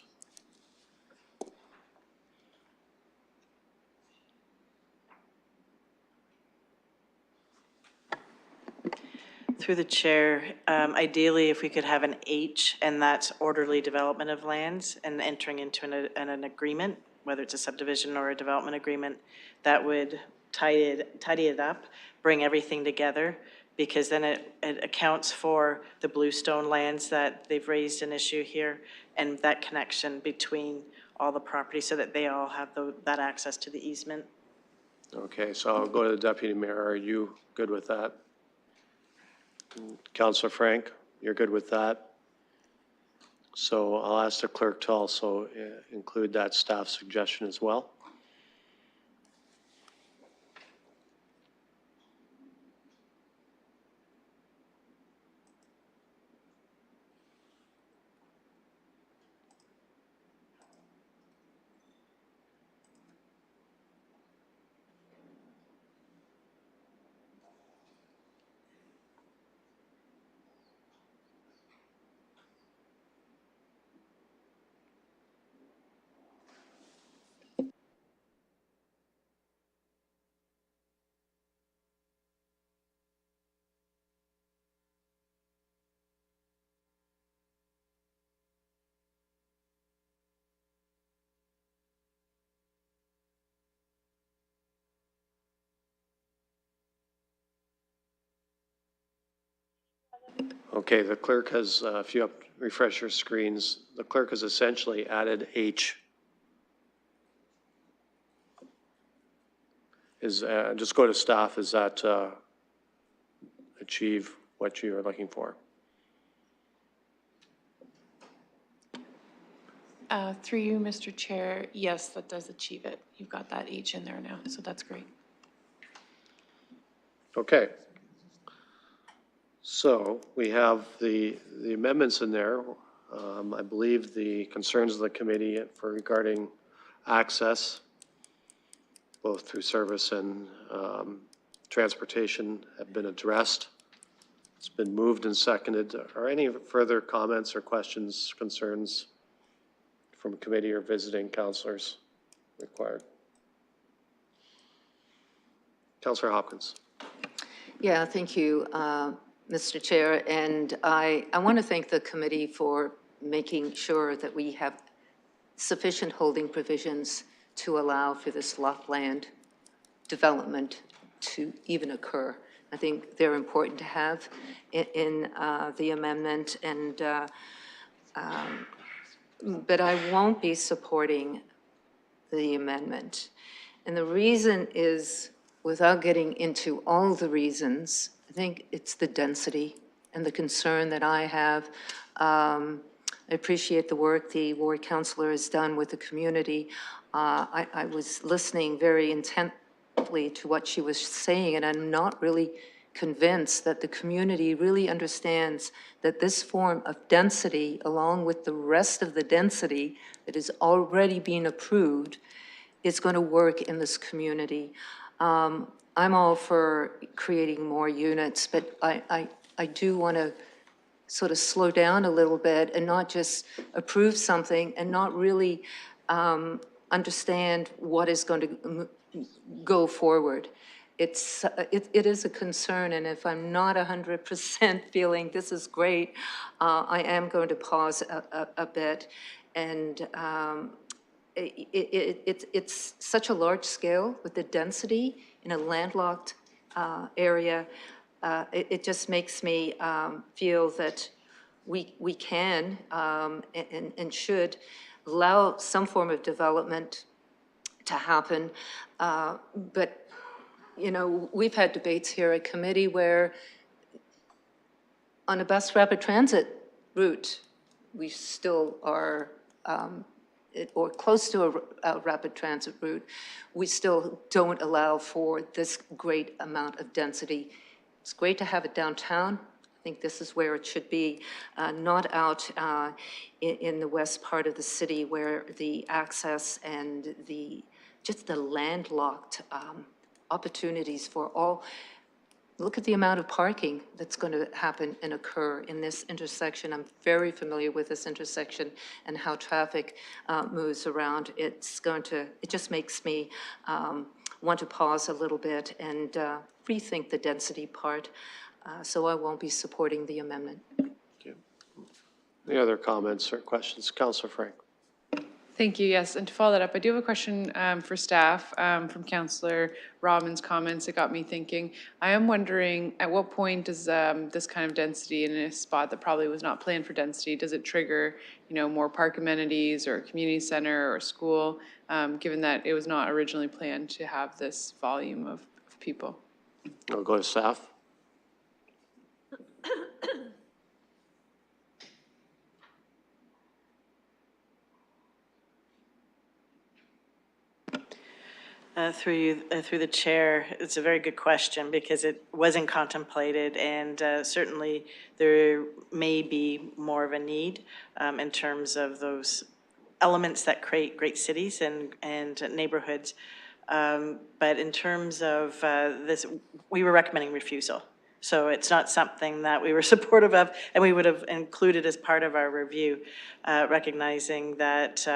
V: Through the chair, ideally, if we could have an H, and that's orderly development of lands and entering into an agreement, whether it's a subdivision or a development agreement, that would tidy it up, bring everything together, because then it accounts for the Bluestone lands that they've raised an issue here, and that connection between all the properties so that they all have that access to the easement.
A: Okay, so I'll go to the Deputy Mayor. Are you good with that? Councilor Frank, you're good with that? So I'll ask the clerk to also include that staff suggestion as well. Okay, the clerk has, if you refresh your screens, the clerk has essentially added H. Just go to staff, is that achieve what you are looking for?
R: Through you, Mr. Chair, yes, that does achieve it. You've got that H in there now, so that's great.
A: Okay. So we have the amendments in there. I believe the concerns of the committee regarding access, both through service and transportation, have been addressed. It's been moved and seconded. Are any further comments or questions, concerns from committee or visiting councilors required? Councilor Hopkins.
B: Yeah, thank you, Mr. Chair. And I want to thank the committee for making sure that we have sufficient holding provisions to allow for this lot land development to even occur. I think they're important to have in the amendment, and but I won't be supporting the amendment. And the reason is, without getting into all the reasons, I think it's the density and the concern that I have. I appreciate the work the ward councillor has done with the community. I was listening very intently to what she was saying, and I'm not really convinced that the community really understands that this form of density, along with the rest of the density that is already being approved, is going to work in this community. I'm all for creating more units, but I do want to sort of slow down a little bit and not just approve something and not really understand what is going to go forward. It is a concern, and if I'm not 100% feeling this is great, I am going to pause a bit. And it's such a large scale with the density in a landlocked area. It just makes me feel that we can and should allow some form of development to happen. But, you know, we've had debates here at committee where on a bus rapid transit route, we still are, or close to a rapid transit route, we still don't allow for this great amount of density. It's great to have it downtown. I think this is where it should be, not out in the west part of the city where the access and just the landlocked opportunities for all. Look at the amount of parking that's going to happen and occur in this intersection. I'm very familiar with this intersection and how traffic moves around. It just makes me want to pause a little bit and rethink the density part. So I won't be supporting the amendment.
A: Thank you. Any other comments or questions? Councillor Frank.
C: Thank you. Yes, and to follow that up, I do have a question for staff from Councillor Rahman's comments. It got me thinking. I am wondering, at what point does this kind of density in a spot that probably was not planned for density, does it trigger, you know, more park amenities or a community center or school, given that it was not originally planned to have this volume of people?
A: I'll go to staff.
V: Through the chair, it's a very good question because it wasn't contemplated, and certainly there may be more of a need in terms of those elements that create great cities and neighborhoods. But in terms of this, we were recommending refusal. So it's not something that we were supportive of, and we would have included as part of our review, recognizing that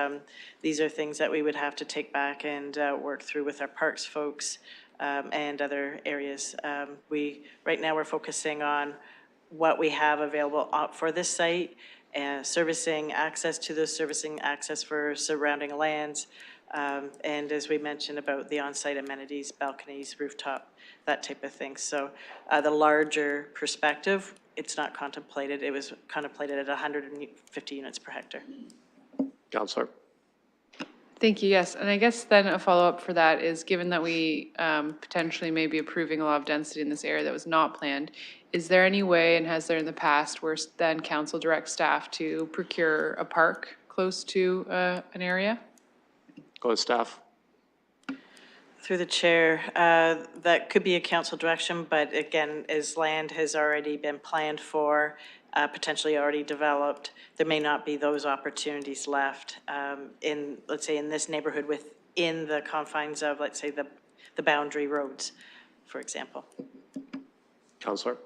V: these are things that we would have to take back and work through with our parks folks and other areas. Right now we're focusing on what we have available for this site, servicing access to those, servicing access for surrounding lands, and as we mentioned about the on-site amenities, balconies, rooftop, that type of thing. So the larger perspective, it's not contemplated. It was contemplated at 150 units per hectare.
A: Councillor.
C: Thank you, yes. And I guess then a follow-up for that is, given that we potentially may be approving a lot of density in this area that was not planned, is there any way, and has there in the past, where then council directs staff to procure a park close to an area?
A: Go to staff.
V: Through the chair, that could be a council direction, but again, as land has already been planned for, potentially already developed, there may not be those opportunities left in, let's say, in this neighborhood within the confines of, let's say, the boundary roads, for example.
A: Councillor.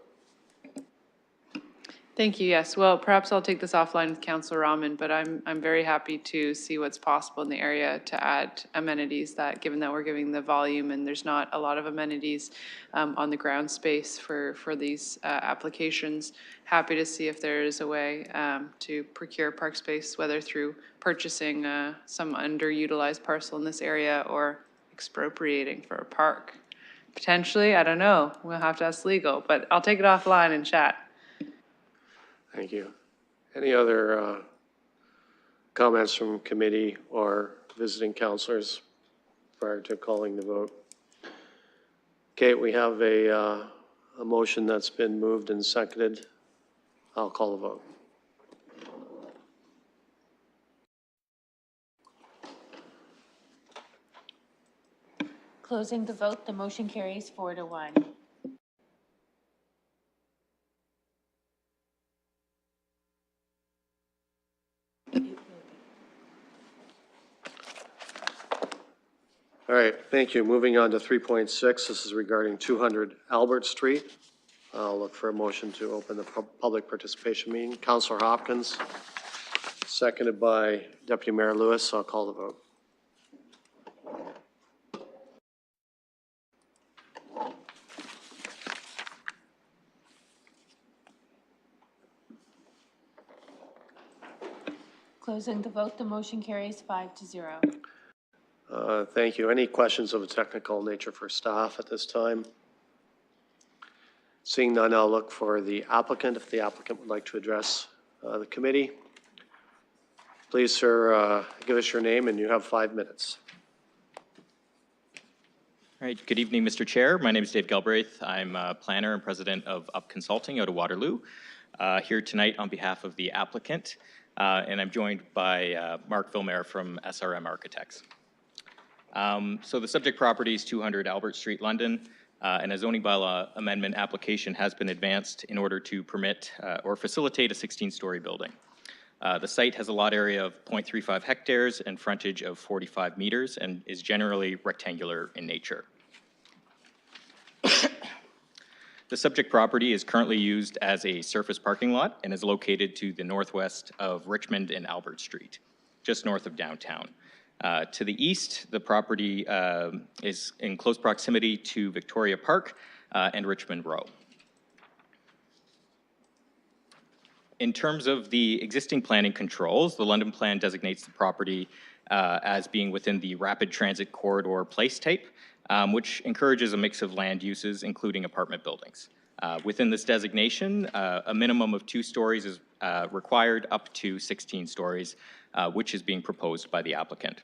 C: Thank you, yes. Well, perhaps I'll take this offline with Councillor Rahman, but I'm very happy to see what's possible in the area to add amenities that, given that we're giving the volume and there's not a lot of amenities on the ground space for these applications, happy to see if there is a way to procure park space, whether through purchasing some underutilized parcel in this area or expropriating for a park. Potentially, I don't know. We'll have to ask legal, but I'll take it offline and chat.
A: Thank you. Any other comments from committee or visiting councilors prior to calling the vote? Okay, we have a motion that's been moved and seconded. I'll call the vote.
F: Closing the vote, the motion carries 4-1.
A: All right, thank you. Moving on to 3.6, this is regarding 200 Albert Street. I'll look for a motion to open the public participation meeting. Councillor Hopkins, seconded by Deputy Mayor Lewis. I'll call the vote.
F: Closing the vote, the motion carries 5-0.
A: Thank you. Any questions of a technical nature for staff at this time? Seeing none, I'll look for the applicant, if the applicant would like to address the committee. Please, sir, give us your name, and you have 5 minutes.
K: All right, good evening, Mr. Chair. My name is Dave Galbraith. I'm a planner and president of Up Consulting out of Waterloo. Here tonight on behalf of the applicant, and I'm joined by Mark Vilmer from SRM Architects. So the subject property is 200 Albert Street, London, and a zoning bylaw amendment application has been advanced in order to permit or facilitate a 16-story building. The site has a lot area of 0.35 hectares and frontage of 45 meters and is generally rectangular in nature. The subject property is currently used as a surface parking lot and is located to the northwest of Richmond and Albert Street, just north of downtown. To the east, the property is in close proximity to Victoria Park and Richmond Row. In terms of the existing planning controls, the London Plan designates the property as being within the rapid transit corridor place type, which encourages a mix of land uses, including apartment buildings. Within this designation, a minimum of 2 stories is required up to 16 stories, which is being proposed by the applicant.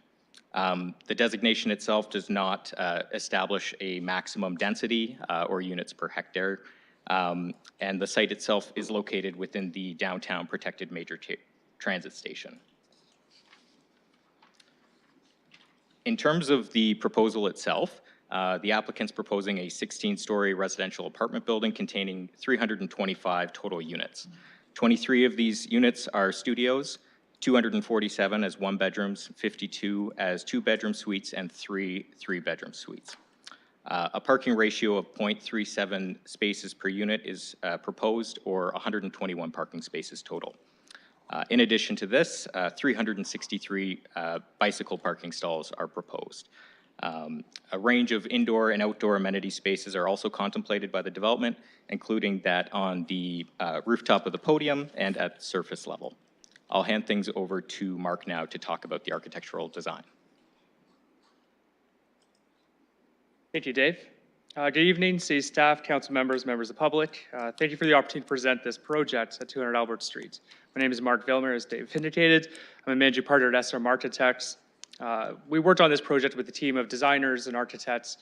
K: The designation itself does not establish a maximum density or units per hectare, and the site itself is located within the downtown protected major transit station. In terms of the proposal itself, the applicant's proposing a 16-story residential apartment building containing 325 total units. 23 of these units are studios, 247 as 1-bedrooms, 52 as 2-bedroom suites, and 3 3-bedroom suites. A parking ratio of 0.37 spaces per unit is proposed, or 121 parking spaces total. In addition to this, 363 bicycle parking stalls are proposed. A range of indoor and outdoor amenity spaces are also contemplated by the development, including that on the rooftop of the podium and at surface level. I'll hand things over to Mark now to talk about the architectural design.
L: Thank you, Dave. Good evening, city staff, council members, members of the public. Thank you for the opportunity to present this project at 200 Albert Street. My name is Mark Vilmer, as Dave indicated. I'm a managing partner at SRM Architects. We worked on this project with a team of designers and architects,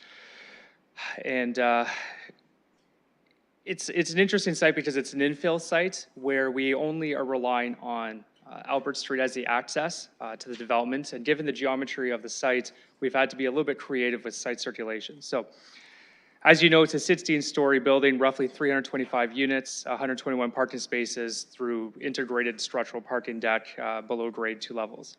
L: and it's an interesting site because it's an infill site where we only are relying on Albert Street as the access to the development, and given the geometry of the site, we've had to be a little bit creative with site circulation. So, as you know, it's a 16-story building, roughly 325 units, 121 parking spaces through integrated structural parking deck below grade 2 levels.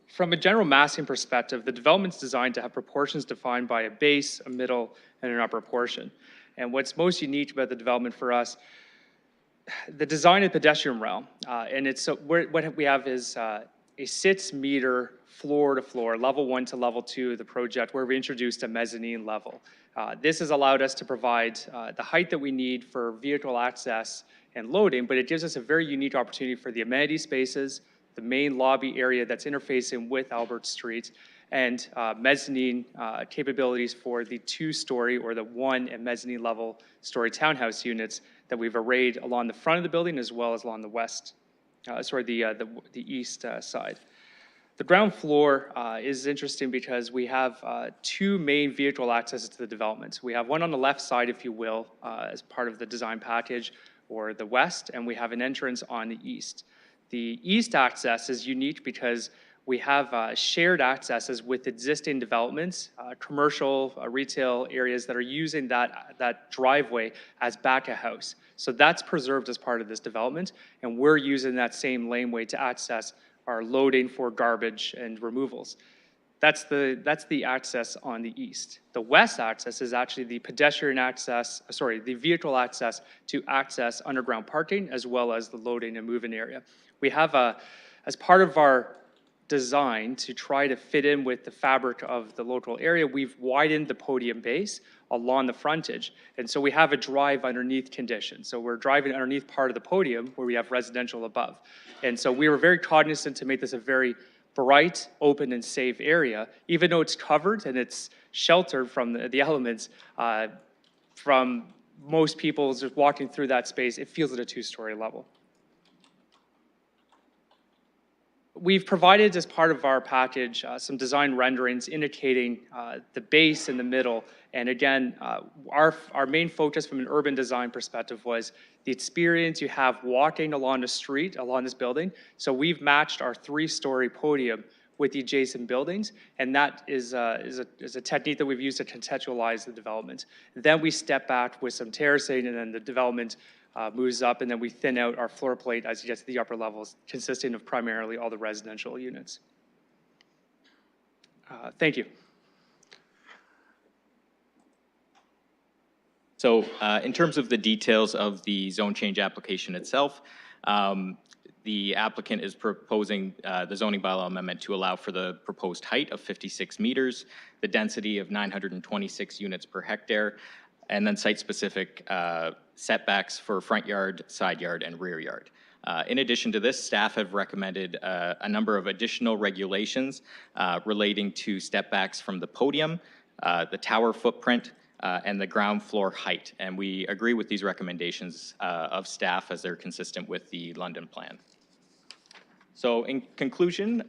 L: From a general massing perspective, the development's designed to have proportions defined by a base, a middle, and an upper portion. And what's most unique about the development for us, the design of pedestrian realm, and it's what we have is a 6-meter floor to floor, level 1 to level 2 of the project, where we introduced a mezzanine level. This has allowed us to provide the height that we need for vehicle access and loading, but it gives us a very unique opportunity for the amenity spaces, the main lobby area that's interfacing with Albert Street, and mezzanine capabilities for the 2-story or the 1 and mezzanine level story townhouse units that we've arrayed along the front of the building as well as along the the east side. The ground floor is interesting because we have 2 main vehicle accesses to the development. We have one on the left side, if you will, as part of the design package, or the west, and we have an entrance on the east. The east access is unique because we have shared accesses with existing developments, commercial, retail areas that are using that driveway as back of house. So that's preserved as part of this development, and we're using that same laneway to access our loading for garbage and removals. That's the access on the east. The west access is actually the pedestrian access, the vehicle access to access underground parking as well as the loading and moving area. We have as part of our design to try to fit in with the fabric of the local area, we've widened the podium base along the frontage. And so we have a drive underneath condition. So we're driving underneath part of the podium where we have residential above. And so we were very cognizant to make this a very bright, open, and safe area, even though it's covered and it's sheltered from the elements. From most people just walking through that space, it feels at a two-story level. We've provided, as part of our package, some design renderings indicating the base in the middle. And again, our main focus from an urban design perspective was the experience you have walking along the street, along this building. So we've matched our three-story podium with the adjacent buildings, and that is a technique that we've used to contextualize the development. Then we step back with some terracing, and then the development moves up, and then we thin out our floor plate as you get to the upper levels, consisting of primarily all the residential units. Thank you.
K: So in terms of the details of the zone change application itself, the applicant is proposing the zoning bylaw amendment to allow for the proposed height of 56 meters, the density of 926 units per hectare, and then site-specific setbacks for front yard, side yard, and rear yard. In addition to this, staff have recommended a number of additional regulations relating to step-backs from the podium, the tower footprint, and the ground floor height. And we agree with these recommendations of staff as they're consistent with the London plan. So in conclusion,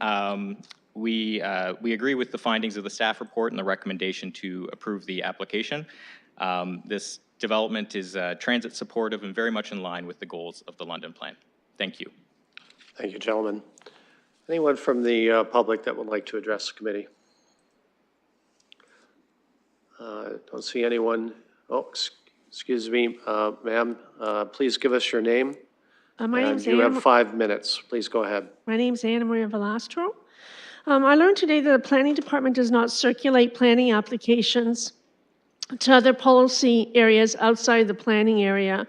K: we agree with the findings of the staff report and the recommendation to approve the application. This development is transit supportive and very much in line with the goals of the London plan. Thank you.
A: Thank you, gentlemen. Anyone from the public that would like to address the committee? Don't see anyone. Oh, excuse me, ma'am. Please give us your name.
I: My name's
A: You
I: Anna.
A: have 5 minutes. Please go ahead.
I: My name's Anna Maria Velastro. I learned today that the planning department does not circulate planning applications to other policy areas outside the planning area.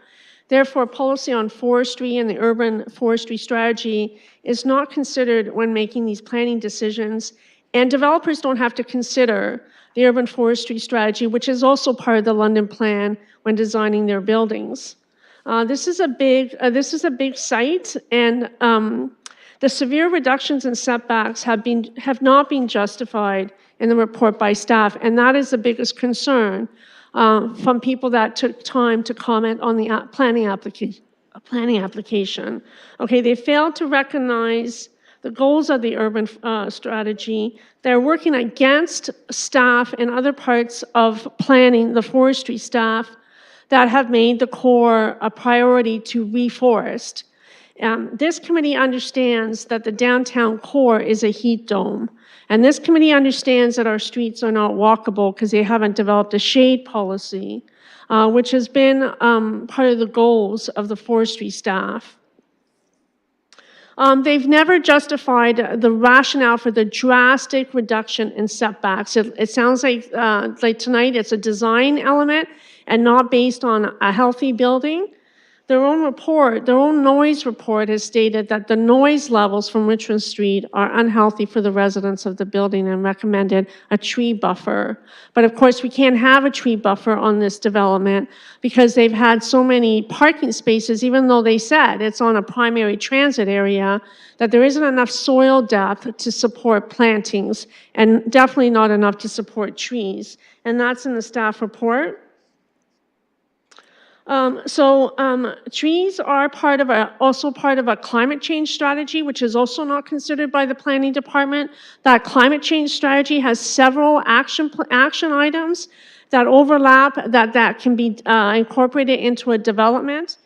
I: Therefore, policy on forestry and the urban forestry strategy is not considered when making these planning decisions, and developers don't have to consider the urban forestry strategy, which is also part of the London plan when designing their buildings. This is a big site, and the severe reductions in setbacks have not been justified in the report by staff, and that is the biggest concern from people that took time to comment on the planning application. Okay, they failed to recognize the goals of the urban strategy. They're working against staff in other parts of planning, the forestry staff, that have made the core a priority to reforest. This committee understands that the downtown core is a heat dome. And this committee understands that our streets are not walkable because they haven't developed a shade policy, which has been part of the goals of the forestry staff. They've never justified the rationale for the drastic reduction in setbacks. It sounds like tonight it's a design element and not based on a healthy building. Their own report, their own noise report has stated that the noise levels from Richmond Street are unhealthy for the residents of the building and recommended a tree buffer. But of course, we can't have a tree buffer on this development because they've had so many parking spaces, even though they said it's on a primary transit area, that there isn't enough soil depth to support plantings and definitely not enough to support trees. And that's in the staff report. Trees are also part of a climate change strategy, which is also not considered by the planning department. That climate change strategy has several action items that overlap that can be incorporated into a development.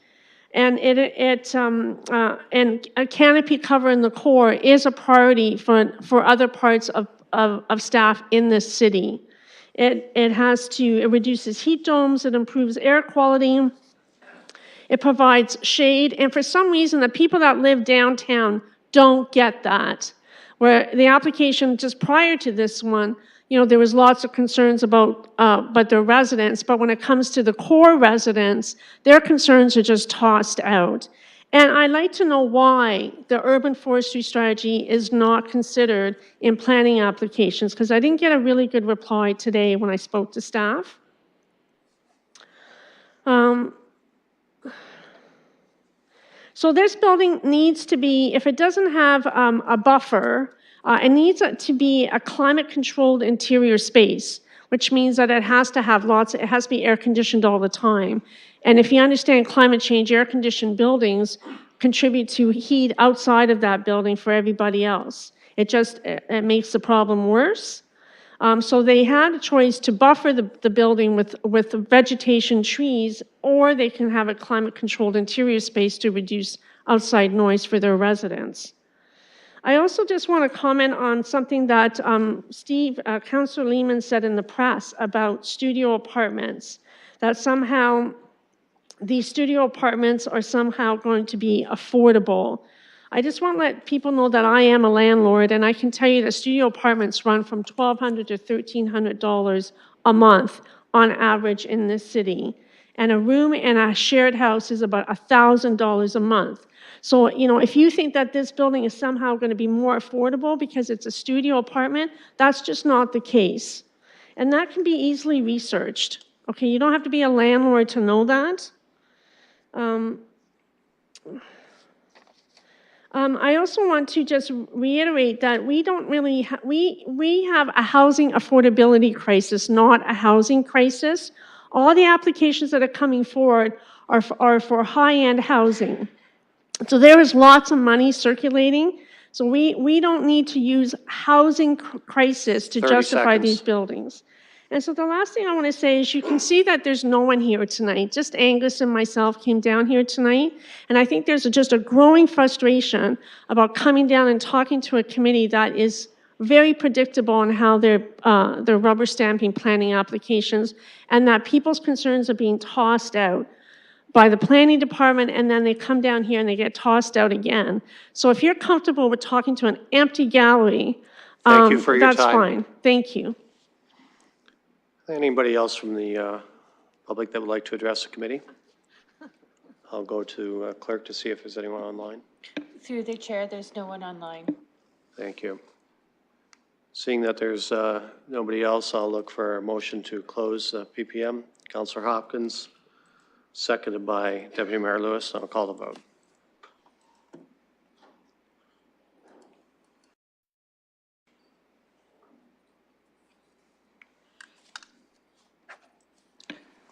I: And and a canopy cover in the core is a priority for other parts of staff in this city. It reduces heat domes, it improves air quality, it provides shade, and for some reason, the people that live downtown don't get that. where the application just prior to this one, there was lots of concerns about, but their residents, but when it comes to the core residents, their concerns are just tossed out. And I'd like to know why the urban forestry strategy is not considered in planning applications, because I didn't get a really good reply today when I spoke to staff. So this building needs to be, if it doesn't have a buffer, it needs to be a climate-controlled interior space, which means that it has to have it has to be air-conditioned all the time. And if you understand climate change, air-conditioned buildings contribute to heat outside of that building for everybody else. It makes the problem worse. So they had a choice to buffer the building with vegetation, trees, or they can have a climate-controlled interior space to reduce outside noise for their residents. I also just want to comment on something that Councillor Lehman said in the press about studio apartments, that somehow these studio apartments are somehow going to be affordable. I just want to let people know that I am a landlord, and I can tell you that studio apartments run from $1,200 to $1,300 a month on average in this city. And a room in a shared house is about $1,000 a month. So, if you think that this building is somehow going to be more affordable because it's a studio apartment, that's just not the case. And that can be easily researched. Okay, you don't have to be a landlord to know that. I also want to just reiterate that we don't really, we have a housing affordability crisis, not a housing crisis. All the applications that are coming forward are for high-end housing. So there is lots of money circulating. So we don't need to use housing crisis to justify these buildings. And so the last thing I want to say is you can see that there's no one here tonight. Just Angus and myself came down here tonight. And I think there's just a growing frustration about coming down and talking to a committee that is very predictable on how they're rubber stamping planning applications, and that people's concerns are being tossed out by the planning department, and then they come down here and they get tossed out again. So if you're comfortable with talking to an empty gallery,
A: Thank you for your
I: that's
A: time.
I: fine. Thank you.
A: Anybody else from the public that would like to address the committee? I'll go to clerk to see if there's anyone online.
F: Through the chair, there's no one online.
A: Thank you. Seeing that there's nobody else, I'll look for a motion to close PPM. Councillor Hopkins, seconded by Deputy Mayor Lewis. I'll call the vote.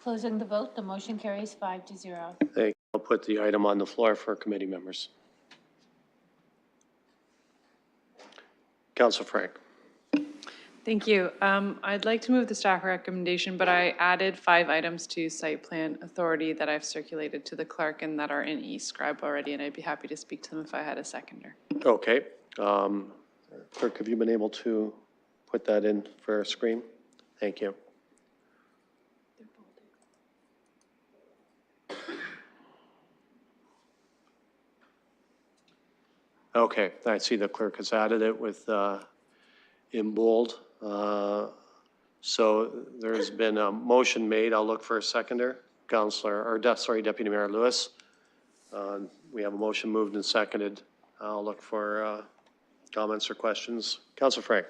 F: Closing the vote, the motion carries 5-0.
A: Thank you. I'll put the item on the floor for committee members. Councillor Frank.
C: Thank you. I'd like to move the staff recommendation, but I added 5 items to site plan authority that I've circulated to the clerk and that are in eScribe already, and I'd be happy to speak to them if I had a seconder.
A: Okay. Clerk, have you been able to put that in for a screen? Thank you. Okay, I see the clerk has added it with in bold. So there's been a motion made. I'll look for a seconder. Deputy Mayor Lewis. We have a motion moved and seconded. I'll look for comments or questions. Councillor Frank.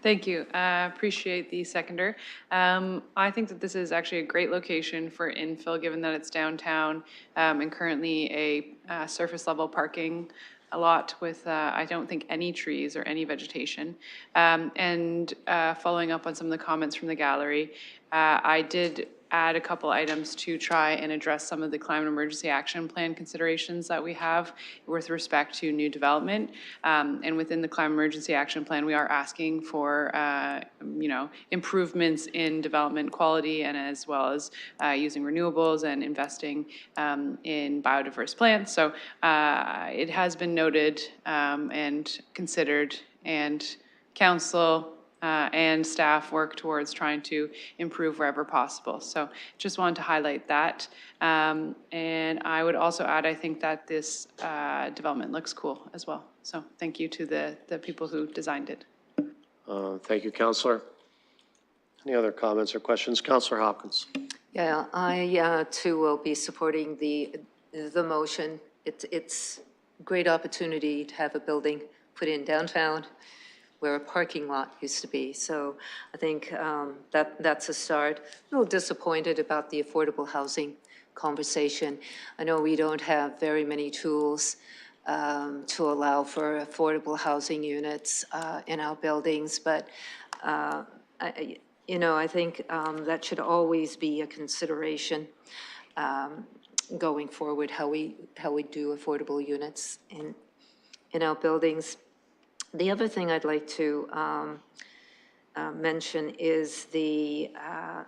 C: Thank you. Appreciate the seconder. I think that this is actually a great location for infill, given that it's downtown and currently a surface level parking lot with, I don't think, any trees or any vegetation. And following up on some of the comments from the gallery, I did add a couple items to try and address some of the climate emergency action plan considerations that we have with respect to new development. And within the climate emergency action plan, we are asking for, improvements in development quality and as well as using renewables and investing in biodiverse plants. So it has been noted and considered, and council and staff work towards trying to improve wherever possible. So just wanted to highlight that. And I would also add, I think that this development looks cool as well. So thank you to the people who designed it.
A: Thank you, Councillor. Any other comments or questions? Councillor Hopkins.
B: Yeah, I too will be supporting the motion. It's a great opportunity to have a building put in downtown where a parking lot used to be. So I think that's a start. A little disappointed about the affordable housing conversation. I know we don't have very many tools to allow for affordable housing units in our buildings, but I think that should always be a consideration going forward, how we do affordable units in our buildings. The other thing I'd like to mention is the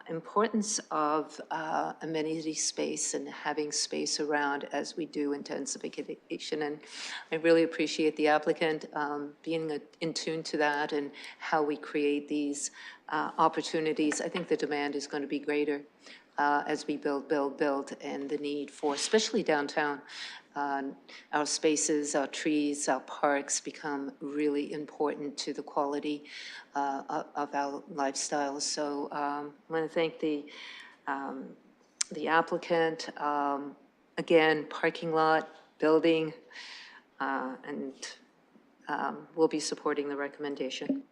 B: importance of amenity space and having space around as we do intensification. And I really appreciate the applicant being in tune to that and how we create these opportunities. I think the demand is going to be greater as we build, and the need for, especially downtown, our spaces, our trees, our parks become really important to the quality of our lifestyles. So I want to thank the applicant. Again, parking lot, building, and we'll be supporting the recommendation.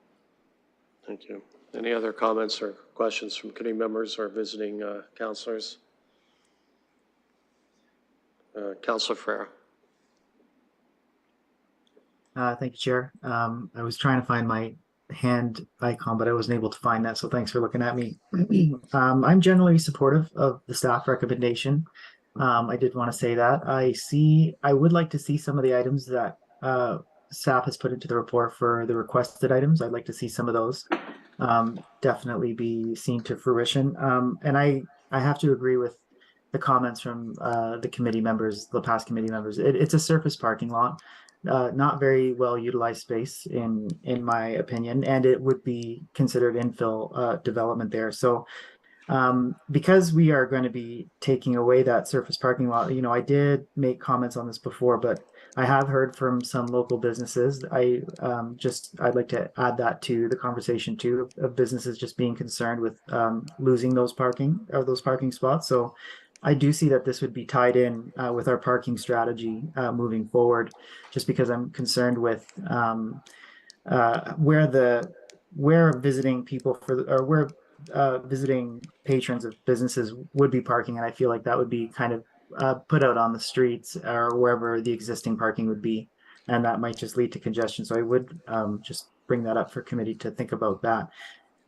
A: Thank you. Any other comments or questions from committee members or visiting councillors? Councillor Ferreira.
M: Thank you, Chair. I was trying to find my hand icon, but I wasn't able to find that, so thanks for looking at me. I'm generally supportive of the staff recommendation. I did want to say that. I would like to see some of the items that staff has put into the report for the requested items. I'd like to see some of those definitely be seen to fruition. And I have to agree with the comments from the committee members, the past committee members. It's a surface parking lot, not very well utilized space in my opinion, and it would be considered infill development there. So because we are going to be taking away that surface parking lot, I did make comments on this before, but I have heard from some local businesses. I'd like to add that to the conversation too, of businesses just being concerned with losing those parking spots. So I do see that this would be tied in with our parking strategy moving forward, just because I'm concerned with where visiting people where visiting patrons of businesses would be parking, and I feel like that would be kind of put out on the streets or wherever the existing parking would be, and that might just lead to congestion. So I would just bring that up for committee to think about that.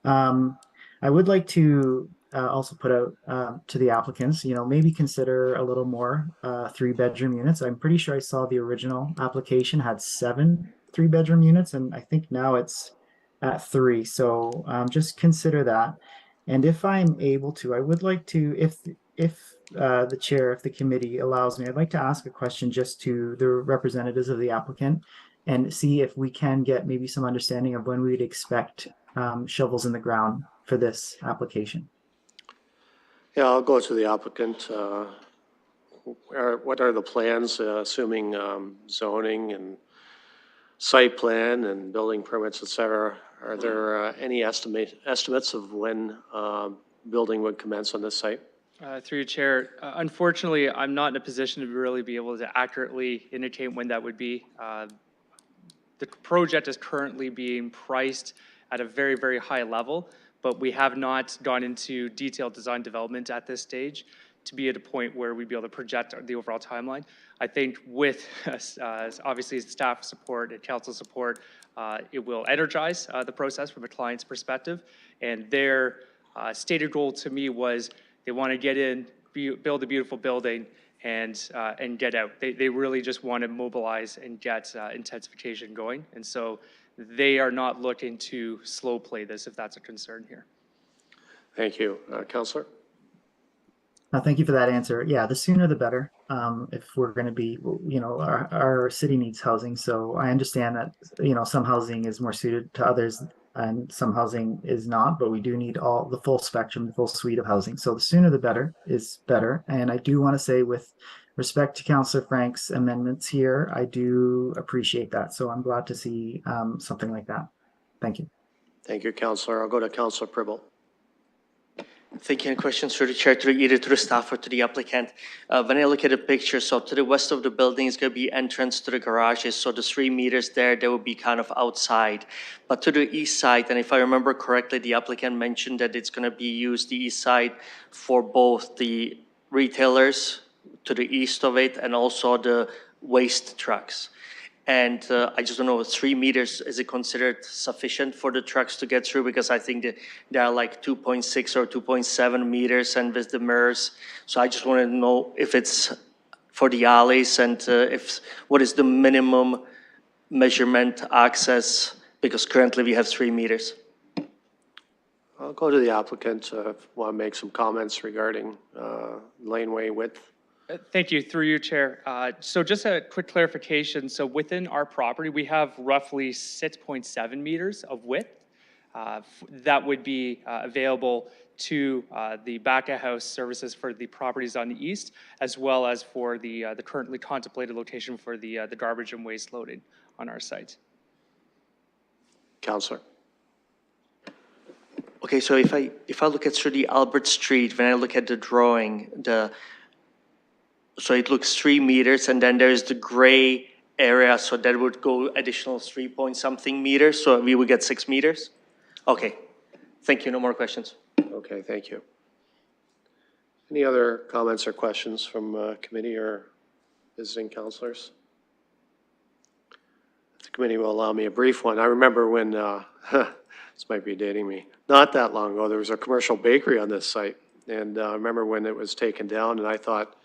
M: I would like to also put out to the applicants, maybe consider a little more 3-bedroom units. I'm pretty sure I saw the original application had 7 3-bedroom units, and I think now it's at 3. So just consider that. And if I'm able to, I would like to, if the chair, if the committee allows me, I'd like to ask a question just to the representatives of the applicant and see if we can get maybe some understanding of when we'd expect shovels in the ground for this application.
A: Yeah, I'll go to the applicant. What are the plans, assuming zoning and site plan and building permits, et cetera? Are there any estimates of when building would commence on this site?
L: Through your chair, unfortunately, I'm not in a position to really be able to accurately indicate when that would be. The project is currently being priced at a very, very high level, but we have not gone into detailed design development at this stage to be at a point where we'd be able to project the overall timeline. I think with obviously staff support and council support, it will energize the process from a client's perspective. And their stated goal to me was they want to get in, build a beautiful building, and get out. They really just want to mobilize and get intensification going. And so they are not looking to slow play this, if that's a concern here.
A: Thank you. Councillor?
M: Thank you for that answer. Yeah, the sooner the better. If we're going to be, our city needs housing. So I understand that, some housing is more suited to others. and some housing is not, but we do need all the full spectrum, the full suite of housing. So the sooner the better is better. And I do want to say, with respect to Councillor Frank's amendments here, I do appreciate that. So I'm glad to see something like that. Thank you.
A: Thank you, Councillor. I'll go to Councillor Pribble.
J: Thank you. And questions through the chair, either to the staff or to the applicant. When I look at the picture, so to the west of the building is going to be entrance to the garages. So the 3 meters there, they will be kind of outside. But to the east side, and if I remember correctly, the applicant mentioned that it's going to be used the east side for both the retailers to the east of it and also the waste trucks. And I just don't know, 3 meters, is it considered sufficient for the trucks to get through? Because I think that they are like 2.6 or 2.7 meters and with the mirrors. So I just want to know if it's for the alleys and what is the minimum measurement access? Because currently we have 3 meters.
A: I'll go to the applicant want to make some comments regarding laneway width.
L: Thank you, through you, Chair. So just a quick clarification. So within our property, we have roughly 6.7 meters of width that would be available to the back-of-house services for the properties on the east, as well as for the currently contemplated location for the garbage and waste loading on our site.
A: Councillor.
J: Okay, so if I look at through the Albert Street, when I look at the drawing, so it looks 3 meters, and then there's the gray area, so that would go additional 3-point-something meters, so we would get 6 meters? Okay, thank you, no more questions.
A: Okay, thank you. Any other comments or questions from committee or visiting councilors? The committee will allow me a brief one. I remember when, this might be dating me, not that long ago, there was a commercial bakery on this site, and I remember when it was taken down, and I thought,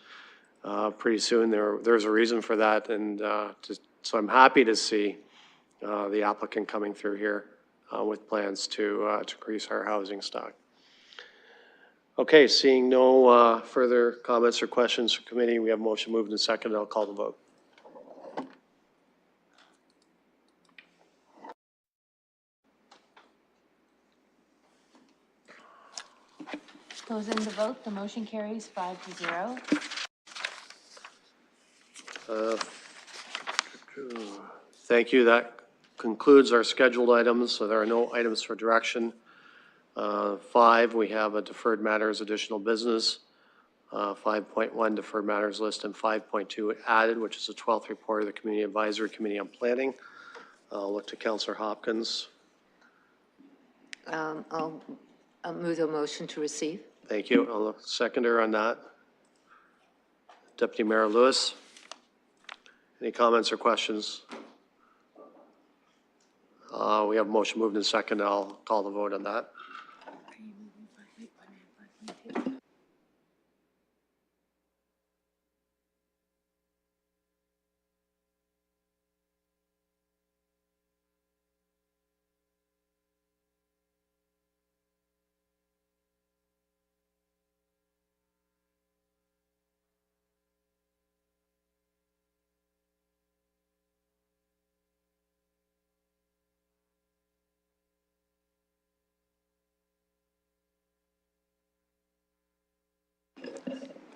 A: pretty soon there's a reason for that, and so I'm happy to see the applicant coming through here with plans to increase our housing stock. Okay, seeing no further comments or questions from committee, we have motion moved and seconded. I'll call the vote.
F: Closing the vote, the motion carries 5-0.
A: Thank you. That concludes our scheduled items, so there are no items for direction. 5, we have a deferred matters additional business. 5.1 deferred matters list, and 5.2 added, which is the 12th report of the Community Advisory Committee on Planning. I'll look to Councillor Hopkins.
B: I'll move the motion to receive.
A: Thank you. I'll look seconder on that. Deputy Mayor Lewis. Any comments or questions? We have motion moved and second. I'll call the vote on that.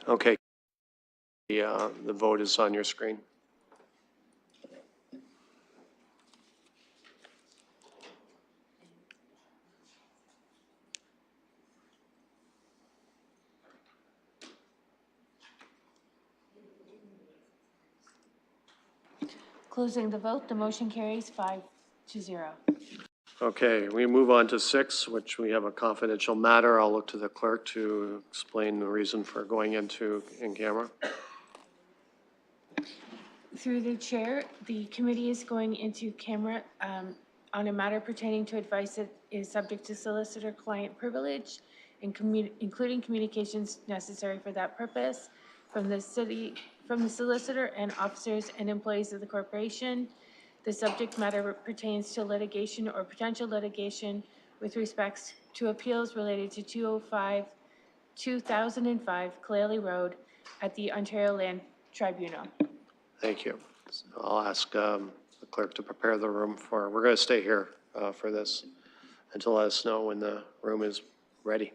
A: Okay. The vote is on your screen.
F: Closing the vote, the motion carries 5-0.
A: Okay, we move on to 6, which we have a confidential matter. I'll look to the clerk to explain the reason for going into in camera.
F: Through the chair, the committee is going into camera on a matter pertaining to advice that is subject to solicitor-client privilege, including communications necessary for that purpose from the solicitor and officers and employees of the corporation. The subject matter pertains to litigation or potential litigation with respects to appeals related to 2005 Claley Road at the Ontario Land Tribunal.
A: Thank you. So I'll ask the clerk to prepare the room for, we're going to stay here for this. and to let us know when the room is ready.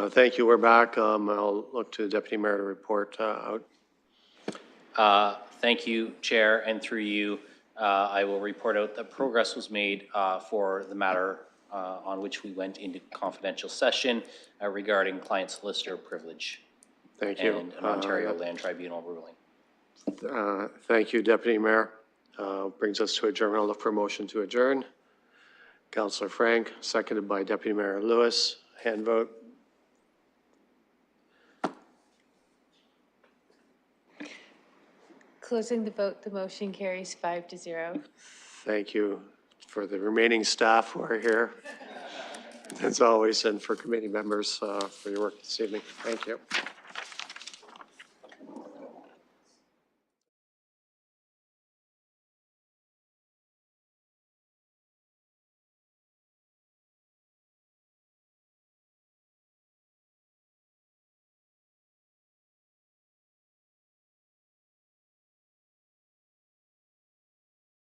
A: Thank you. We're back. I'll look to the Deputy Mayor to report out.
H: Thank you, Chair, and through you, I will report out that progress was made for the matter on which we went into confidential session regarding client solicitor privilege.
A: Thank you.
H: And an Ontario Land Tribunal ruling.
A: Thank you, Deputy Mayor. Brings us to adjournment. I'll look for a motion to adjourn. Councillor Frank, seconded by Deputy Mayor Lewis. Hand vote.
F: Closing the vote, the motion carries 5-0.
A: Thank you for the remaining staff who are here, as always, and for committee members for your work this evening. Thank you.